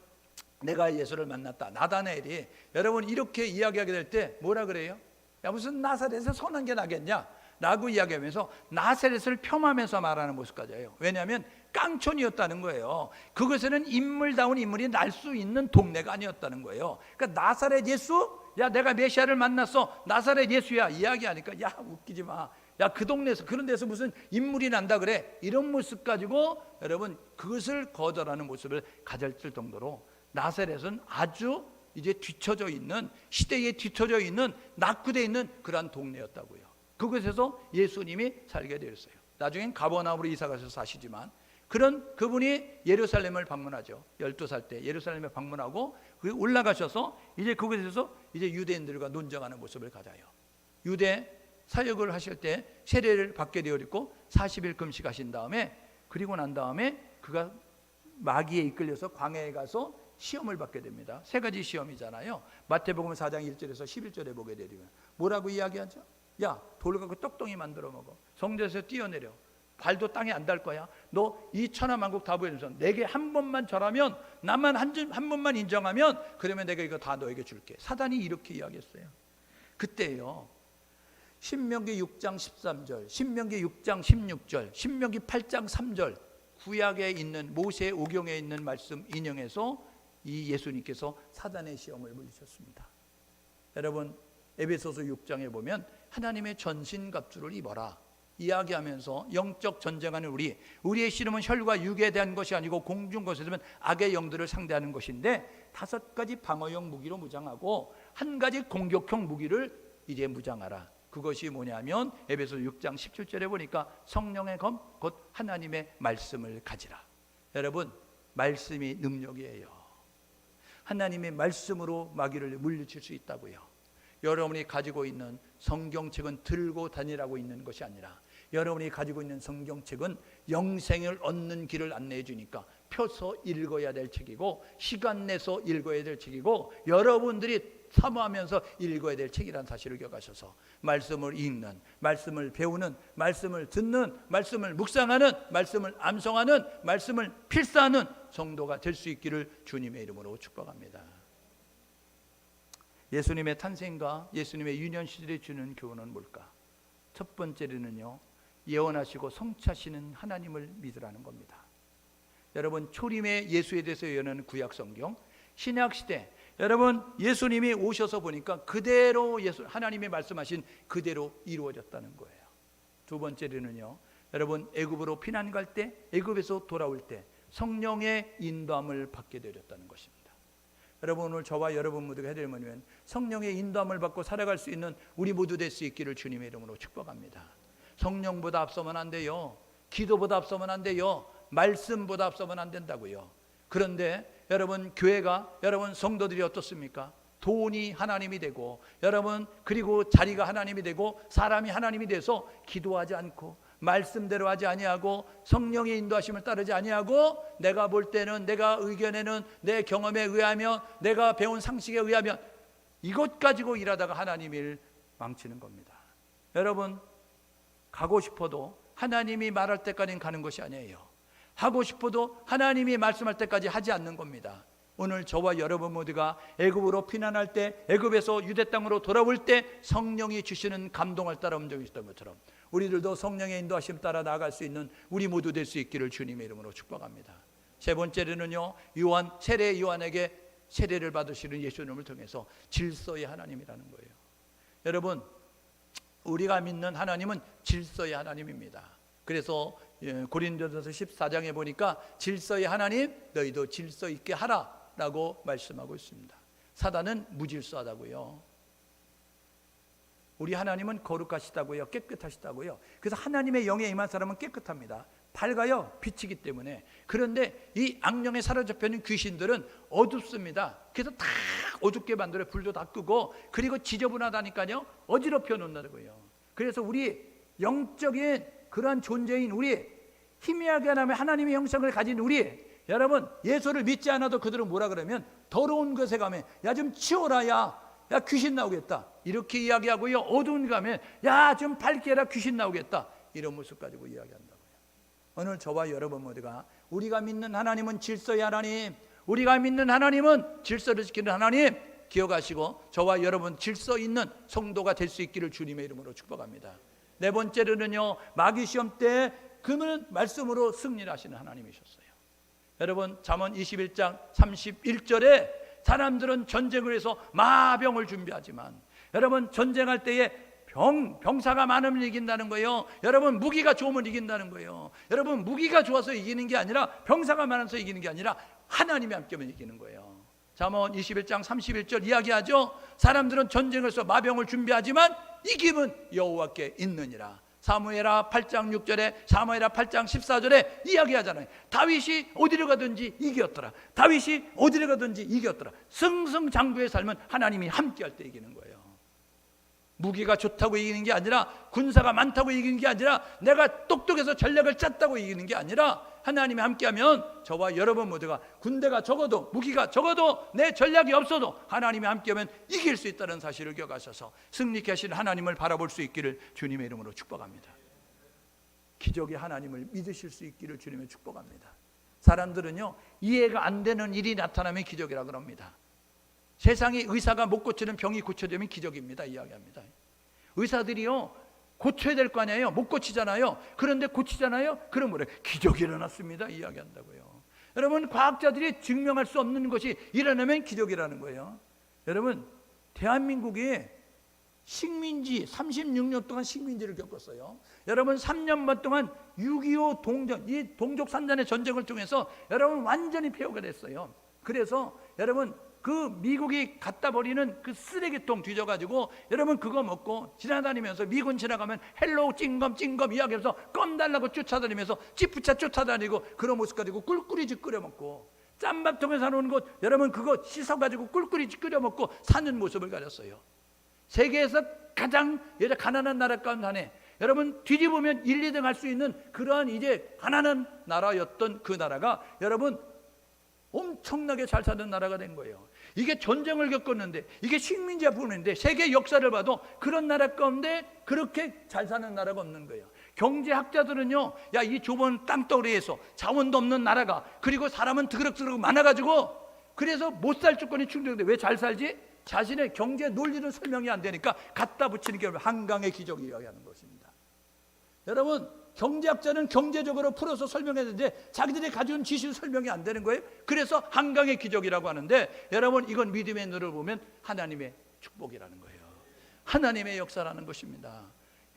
내가 예수를 만났다 나다나엘이 여러분 이렇게 이야기하게 될 때 뭐라 그래요? 야 무슨 나사렛에서 선한 게 나겠냐 라고 이야기하면서 나사렛을 폄하하면서 말하는 모습까지예요. 왜냐하면 깡촌이었다는 거예요. 그것에는 인물다운 인물이 날 수 있는 동네가 아니었다는 거예요. 그러니까 나사렛 예수? 야 내가 메시아를 만났어 나사렛 예수야 이야기하니까 야 웃기지 마. 야 그 동네에서 그런 데서 무슨 인물이 난다 그래 이런 모습 가지고 여러분 그것을 거절하는 모습을 가질 정도로 나사렛은 아주 이제 뒤처져 있는 시대에 뒤처져 있는 낙후되어 있는 그러한 동네였다고요. 그곳에서 예수님이 살게 되었어요. 나중엔 가버나움으로 이사 가셔서 사시지만 그런 그분이 예루살렘을 방문하죠. 12살 때 예루살렘에 방문하고 올라가셔서 이제 그곳에서 이제 유대인들과 논쟁하는 모습을 가져요. 유대 사역을 하실 때 세례를 받게 되었고 40일 금식하신 다음에, 그리고 난 다음에 그가 마귀에 이끌려서 광야에 가서 시험을 받게 됩니다. 세 가지 시험이잖아요. 마태복음 4장 1절에서 11절에 보게 되면 뭐라고 이야기하죠? 야, 돌 갖고 떡덩이 만들어 먹어. 성전에서 뛰어내려. 발도 땅에 안 닿을 거야. 너 이 천하만국 다 보여주면서 내게 한 번만 절하면, 나만 한 번만 인정하면, 그러면 내가 이거 다 너에게 줄게. 사단이 이렇게 이야기했어요. 그때요, 신명기 6장 13절, 신명기 6장 16절, 신명기 8장 3절, 구약에 있는 모세 오경에 있는 말씀 인용해서 이 예수님께서 사단의 시험을 물리셨습니다. 여러분, 에베소서 6장에 보면 하나님의 전신갑주를 입어라 이야기하면서 영적 전쟁하는 우리의 씨름은 혈과 육에 대한 것이 아니고 공중 것에 대한 악의 영들을 상대하는 것인데, 5가지 방어용 무기로 무장하고 1가지 공격형 무기를 이제 무장하라. 그것이 뭐냐면 에베소 6장 17절에 보니까 성령의 검 곧 하나님의 말씀을 가지라. 여러분, 말씀이 능력이에요. 하나님의 말씀으로 마귀를 물리칠 수 있다고요. 여러분이 가지고 있는 성경책은 들고 다니라고 있는 것이 아니라, 여러분이 가지고 있는 성경책은 영생을 얻는 길을 안내해 주니까 펴서 읽어야 될 책이고, 시간 내서 읽어야 될 책이고, 여러분들이 사모하면서 읽어야 될 책이라는 사실을 기억하셔서 말씀을 읽는, 말씀을 배우는, 말씀을 듣는, 말씀을 묵상하는, 말씀을 암송하는, 말씀을 필사하는 성도가 될 수 있기를 주님의 이름으로 축복합니다. 예수님의 탄생과 예수님의 유년 시절에 주는 교훈은 뭘까? 첫 번째로는요, 예언하시고 성취하시는 하나님을 믿으라는 겁니다. 여러분, 초림의 예수에 대해서 예언하는 구약 성경, 신약 시대, 여러분 예수님이 오셔서 보니까 그대로 하나님이 말씀하신 그대로 이루어졌다는 거예요. 두 번째로는요, 여러분 애굽으로 피난 갈 때, 애굽에서 돌아올 때 성령의 인도함을 받게 되었다는 것입니다. 여러분, 오늘 저와 여러분 모두가 해야 될 뭐냐면 성령의 인도함을 받고 살아갈 수 있는 우리 모두 될 수 있기를 주님의 이름으로 축복합니다. 성령보다 앞서면 안 돼요. 기도보다 앞서면 안 돼요. 말씀보다 앞서면 안 된다고요. 그런데 여러분, 교회가, 여러분 성도들이 어떻습니까? 돈이 하나님이 되고, 여러분 그리고 자리가 하나님이 되고, 사람이 하나님이 돼서 기도하지 않고 말씀대로 하지 아니하고 성령의 인도하심을 따르지 아니하고, 내가 볼 때는, 내가 의견에는, 내 경험에 의하면, 내가 배운 상식에 의하면 이것 가지고 일하다가 하나님 일 망치는 겁니다. 여러분, 가고 싶어도 하나님이 말할 때까지는 가는 것이 아니에요. 하고 싶어도 하나님이 말씀할 때까지 하지 않는 겁니다. 오늘 저와 여러분 모두가 애굽으로 피난할 때, 애굽에서 유대 땅으로 돌아올 때 성령이 주시는 감동을 따라 움직이셨던 것처럼 우리들도 성령의 인도하심 따라 나아갈 수 있는 우리 모두 될 수 있기를 주님의 이름으로 축복합니다. 세 번째로는요, 세례 요한에게 세례를 받으시는 예수님을 통해서 질서의 하나님이라는 거예요. 여러분, 우리가 믿는 하나님은 질서의 하나님입니다. 그래서 고린도전서 14장에 보니까 질서의 하나님, 너희도 질서 있게 하라 라고 말씀하고 있습니다. 사단은 무질서하다고요. 우리 하나님은 거룩하시다고요. 깨끗하시다고요. 그래서 하나님의 영에 임한 사람은 깨끗합니다. 밝아요. 빛이기 때문에. 그런데 이 악령에 사로잡혀 있는 귀신들은 어둡습니다. 그래서 다 어둡게 만들어요. 불도 다 끄고, 그리고 지저분하다니까요, 어지럽혀 놓는다고요. 그래서 우리 영적인 그러한 존재인 우리, 희미하게 하나님의 형상을 가진 우리, 여러분 예수를 믿지 않아도 그들은 뭐라 그러면 더러운 것에 가면 야 좀 치워라, 야 귀신 나오겠다 이렇게 이야기하고요, 어두운 가면 야 좀 밝게 해라, 귀신 나오겠다, 이런 모습 가지고 이야기한다고요. 오늘 저와 여러분 모두가 우리가 믿는 하나님은 질서의 하나님, 우리가 믿는 하나님은 질서를 지키는 하나님 기억하시고 저와 여러분 질서 있는 성도가 될 수 있기를 주님의 이름으로 축복합니다. 네 번째로는요, 마귀 시험 때 그는 말씀으로 승리를 하시는 하나님이셨어요. 여러분, 잠언 21장 31절에 사람들은 전쟁을 해서 마병을 준비하지만, 여러분 전쟁할 때에 병사가 많으면 이긴다는 거예요. 여러분 무기가 좋으면 이긴다는 거예요. 여러분 무기가 좋아서 이기는 게 아니라, 병사가 많아서 이기는 게 아니라 하나님이 함께하면 이기는 거예요. 잠언 21장 31절 이야기하죠. 사람들은 전쟁을 해서 마병을 준비하지만 이김은 여호와께 있느니라. 사무엘하 8장 6절에 사무엘하 8장 14절에 이야기하잖아요. 다윗이 어디를 가든지 이겼더라. 다윗이 어디를 가든지 이겼더라. 승승장구의 삶은 하나님이 함께할 때 이기는 거예요. 무기가 좋다고 이기는 게 아니라, 군사가 많다고 이기는 게 아니라, 내가 똑똑해서 전략을 짰다고 이기는 게 아니라, 하나님이 함께하면 저와 여러분 모두가, 군대가 적어도, 무기가 적어도, 내 전략이 없어도 하나님이 함께하면 이길 수 있다는 사실을 기억하셔서 승리케 하시는 하나님을 바라볼 수 있기를 주님의 이름으로 축복합니다. 기적의 하나님을 믿으실 수 있기를 주님의 축복합니다. 사람들은요, 이해가 안 되는 일이 나타나면 기적이라고 합니다. 세상에 의사가 못 고치는 병이 고쳐지면 기적입니다 이야기합니다. 의사들이요, 고쳐야 될 거 아니에요. 못 고치잖아요. 그런데 고치잖아요. 그럼 뭐래? 기적이 일어났습니다 이야기한다고요. 여러분, 과학자들이 증명할 수 없는 것이 일어나면 기적이라는 거예요. 여러분, 대한민국이 식민지 36년 동안 식민지를 겪었어요. 여러분, 3년 반 동안 6.25 동전, 이 동족 산전의 전쟁을 통해서 여러분 완전히 폐허가 됐어요. 그래서 여러분, 그 미국이 갖다 버리는 그 쓰레기통 뒤져가지고 여러분 그거 먹고 지나다니면서, 미군 지나가면 헬로우 찡검 찡검 이야기하면서 껌 달라고 쫓아다니면서 찌푸차 쫓아다니고, 그런 모습 가지고 꿀꿀이집 끓여 먹고, 짬밥통에 사놓은 것 여러분 그거 씻어가지고 꿀꿀이집 끓여 먹고 사는 모습을 가졌어요. 세계에서 가장 가난한 나라 가운데 하나에, 여러분 뒤집으면 1, 2등 할 수 있는 그러한 이제 가난한 나라였던 그 나라가 여러분 엄청나게 잘 사는 나라가 된 거예요. 이게 전쟁을 겪었는데, 이게 식민지가 부르는데, 세계 역사를 봐도 그런 나라 가운데 그렇게 잘 사는 나라가 없는 거예요. 경제학자들은요, 야, 이 좁은 땅덩어리에서 자원도 없는 나라가, 그리고 사람은 드그럭드그럭 많아가지고 그래서 못 살 조건이 충족돼. 왜 잘 살지? 자신의 경제 논리는 설명이 안 되니까 갖다 붙이는 게 한강의 기적을 이야기하는 것입니다. 여러분, 경제학자는 경제적으로 풀어서 설명했는데 자기들이 가지고 지식은 설명이 안 되는 거예요. 그래서 한강의 기적이라고 하는데, 여러분 이건 믿음의 눈을 보면 하나님의 축복이라는 거예요. 하나님의 역사라는 것입니다.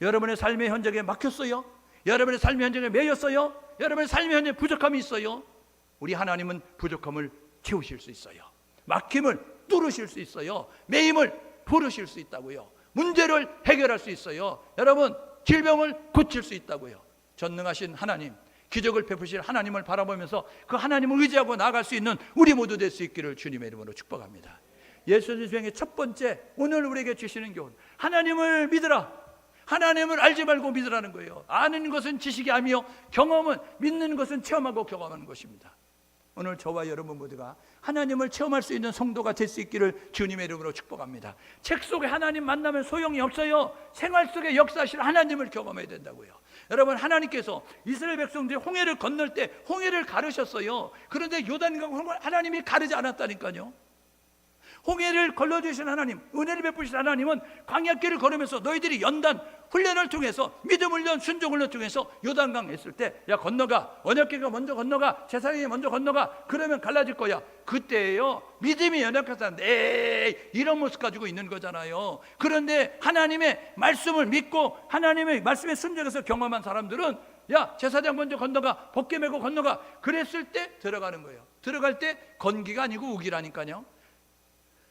여러분의 삶의 현장에 막혔어요? 여러분의 삶의 현장에 매였어요? 여러분의 삶의 현장에 부족함이 있어요? 우리 하나님은 부족함을 채우실 수 있어요. 막힘을 뚫으실 수 있어요. 매임을 부르실 수 있다고요. 문제를 해결할 수 있어요. 여러분, 질병을 고칠 수 있다고요. 전능하신 하나님, 기적을 베푸실 하나님을 바라보면서 그 하나님을 의지하고 나아갈 수 있는 우리 모두 될 수 있기를 주님의 이름으로 축복합니다. 예수님 수행의 첫 번째, 오늘 우리에게 주시는 교훈, 하나님을 믿으라. 하나님을 알지 말고 믿으라는 거예요. 아는 것은 지식이 아니요, 경험은, 믿는 것은 체험하고 경험하는 것입니다. 오늘 저와 여러분 모두가 하나님을 체험할 수 있는 성도가 될 수 있기를 주님의 이름으로 축복합니다. 책 속에 하나님 만나면 소용이 없어요. 생활 속에 역사하실 하나님을 경험해야 된다고요. 여러분, 하나님께서 이스라엘 백성들이 홍해를 건널 때 홍해를 가르셨어요. 그런데 요단강 하나님이 가르지 않았다니까요. 홍해를 걸러주신 하나님, 은혜를 베푸신 하나님은 광야길을 걸으면서 너희들이 연단 훈련을 통해서, 믿음 훈련, 순종 훈련 통해서 요단강 했을 때, 야 건너가, 언약궤가 먼저 건너가, 제사장이 먼저 건너가, 그러면 갈라질 거야. 그때예요, 믿음이 연약해서 네 이런 모습 가지고 있는 거잖아요. 그런데 하나님의 말씀을 믿고 하나님의 말씀에 순종해서 경험한 사람들은, 야 제사장 먼저 건너가, 벗게 메고 건너가, 그랬을 때 들어가는 거예요. 들어갈 때 건기가 아니고 우기라니까요.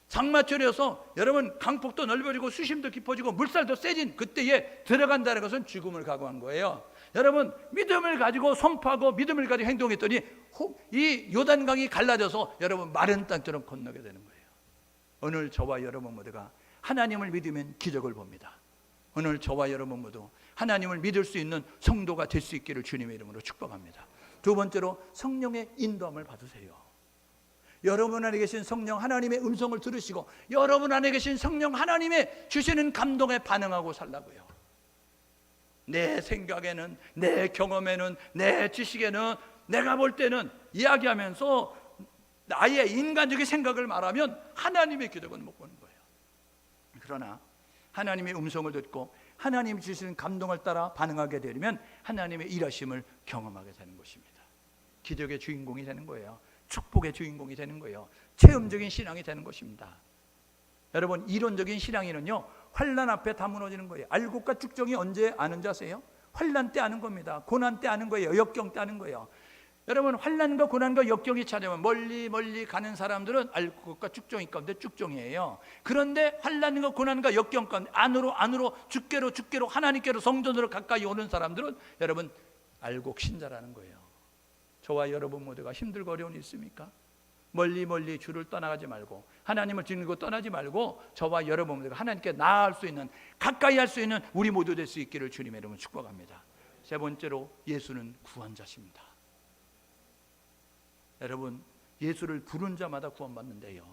장마철이어서 여러분 강폭도 넓어지고 수심도 깊어지고 물살도 세진 그때에 들어간다는 것은 죽음을 각오한 거예요. 여러분, 믿음을 가지고 선포하고 믿음을 가지고 행동했더니 이 요단강이 갈라져서 여러분 마른 땅처럼 건너게 되는 거예요. 오늘 저와 여러분 모두가 하나님을 믿으면 기적을 봅니다. 오늘 저와 여러분 모두 하나님을 믿을 수 있는 성도가 될 수 있기를 주님의 이름으로 축복합니다. 두 번째로, 성령의 인도함을 받으세요. 여러분 안에 계신 성령 하나님의 음성을 들으시고, 여러분 안에 계신 성령 하나님의 주시는 감동에 반응하고 살라고요. 내 생각에는, 내 경험에는, 내 지식에는, 내가 볼 때는 이야기하면서 나의 인간적인 생각을 말하면 하나님의 기적은 못 보는 거예요. 그러나 하나님의 음성을 듣고 하나님이 주시는 감동을 따라 반응하게 되면 하나님의 일하심을 경험하게 되는 것입니다. 기적의 주인공이 되는 거예요. 축복의 주인공이 되는 거예요. 체험적인 신앙이 되는 것입니다. 여러분, 이론적인 신앙인은요, 환난 앞에 다 무너지는 거예요. 알곡과 쭉정이 언제 아는 지 아세요? 환난 때 아는 겁니다. 고난 때 아는 거예요. 역경 때 아는 거예요. 여러분, 환난과 고난과 역경이 찾아오면 멀리 멀리 가는 사람들은 알곡과 쭉종이 가운데 쭉종이에요. 그런데 환난과 고난과 역경 가운데 안으로 주께로 하나님께로 성전으로 가까이 오는 사람들은 여러분 알곡 신자라는 거예요. 저와 여러분 모두가 힘들고 어려움이 있습니까? 멀리 주를 떠나가지 말고 하나님을 지키고 떠나지 말고 저와 여러분 모두가 하나님께 나아갈 수 있는, 가까이 할 수 있는 우리 모두 될 수 있기를 주님의 이름으로 축복합니다. 세 번째로, 예수는 구원자십니다. 여러분, 예수를 부른 자마다 구원받는데요.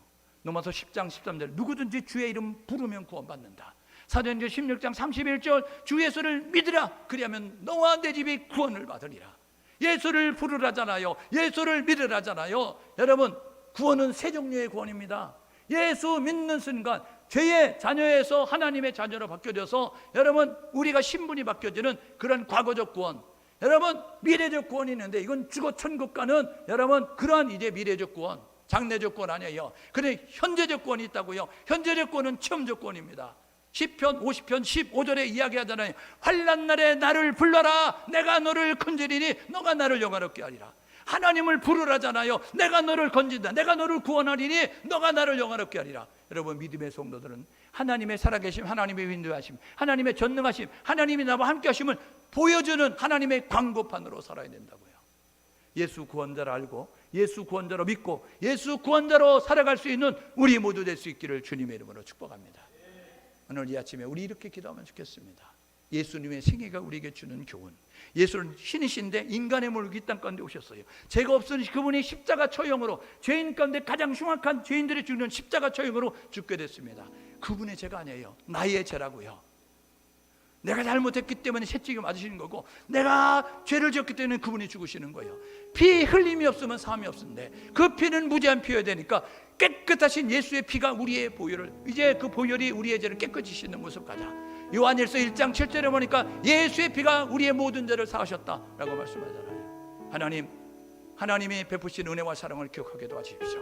로마서 10장 13절, 누구든지 주의 이름 부르면 구원받는다. 사도행전 16장 31절, 주 예수를 믿으라, 그리하면 너와 내 집이 구원을 받으리라. 예수를 부르라잖아요. 예수를 믿으라잖아요. 여러분, 구원은 세 종류의 구원입니다. 예수 믿는 순간 죄의 자녀에서 하나님의 자녀로 바뀌어져서 여러분 우리가 신분이 바뀌어지는 그런 과거적 구원, 여러분 미래적 구원이 있는데 이건 죽어 천국 가는 여러분 그러한 이제 미래적 구원, 장래적 구원 아니에요. 그런데 현재적 구원이 있다고요. 현재적 구원은 체험적 구원입니다. 시편 50편 15절에 이야기하잖아요. 환난 날에 나를 불러라, 내가 너를 건지리니 너가 나를 영화롭게 하리라. 하나님을 부르라잖아요. 내가 너를 건진다, 내가 너를 구원하리니 너가 나를 영화롭게 하리라. 여러분, 믿음의 성도들은 하나님의 살아계심, 하나님의 인도하심, 하나님의 전능하심, 하나님이 나와 함께 하심을 보여주는 하나님의 광고판으로 살아야 된다고요. 예수 구원자를 알고 예수 구원자로 믿고 예수 구원자로 살아갈 수 있는 우리 모두 될 수 있기를 주님의 이름으로 축복합니다. 오늘 이 아침에 우리 이렇게 기도하면 좋겠습니다. 예수님의 생애가 우리에게 주는 교훈, 예수는 신이신데 인간의 모르고 이 땅 가운데 오셨어요. 죄가 없으니 그분이 십자가 처형으로 죄인 가운데 가장 흉악한 죄인들이 죽는 십자가 처형으로 죽게 됐습니다. 그분의 죄가 아니에요. 나의 죄라고요. 내가 잘못했기 때문에 채찍을 맞으시는 거고, 내가 죄를 지었기 때문에 그분이 죽으시는 거예요. 피 흘림이 없으면 사함이 없는데 그 피는 무제한 피어야 되니까 깨끗하신 예수의 피가 우리의 보혈을, 이제 그 보혈이 우리의 죄를 깨끗이 씻는 모습 가자. 요한일서 1장 7절에 보니까 예수의 피가 우리의 모든 죄를 사하셨다라고 말씀하잖아요. 하나님이 베푸신 은혜와 사랑을 기억하게 도와주십시오.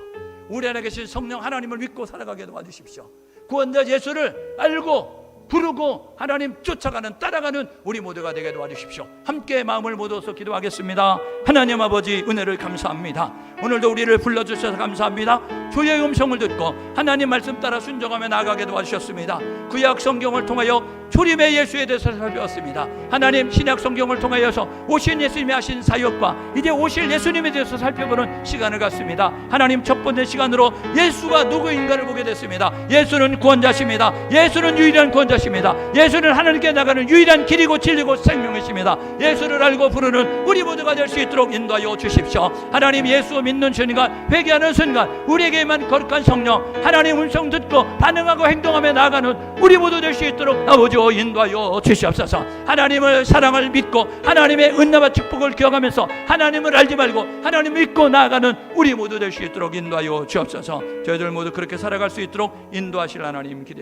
우리 안에 계신 성령 하나님을 믿고 살아가게 도와주십시오. 구원자 예수를 알고 부르고 하나님 쫓아가는, 따라가는 우리 모두가 되게 도와주십시오. 함께 마음을 모아서 기도하겠습니다. 하나님 아버지, 은혜를 감사합니다. 오늘도 우리를 불러주셔서 감사합니다. 주의 음성을 듣고 하나님 말씀 따라 순종하며 나아가게 도와주셨습니다. 구약 성경을 통하여 초림의 예수에 대해서 살펴봤습니다. 하나님, 신약 성경을 통하여서 오신 예수님이 하신 사역과 이제 오실 예수님에 대해서 살펴보는 시간을 갖습니다. 하나님, 첫 번째 시간으로 예수가 누구인가를 보게 됐습니다. 예수는 구원자십니다. 예수는 유일한 구원자십니다. 예수는 하나님께 나가는 유일한 길이고 진리고 생명이십니다. 예수를 알고 부르는 우리 모두가 될 수 있도록 인도하여 주십시오. 하나님, 예수 믿는 순간, 회개하는 순간 우리에게만 거룩한 성령 하나님 음성 듣고 반응하고 행동하며 나아가는 우리 모두 될 수 있도록 아버지 인도하여 주시옵소서. 하나님을 사랑을 믿고 하나님의 은혜와 축복을 기억하면서 하나님을 알지 말고 하나님을 믿고 나아가는 우리 모두 될 수 있도록 인도하여 주옵소서. 저희들 모두 그렇게 살아갈 수 있도록 인도하실 하나님 기대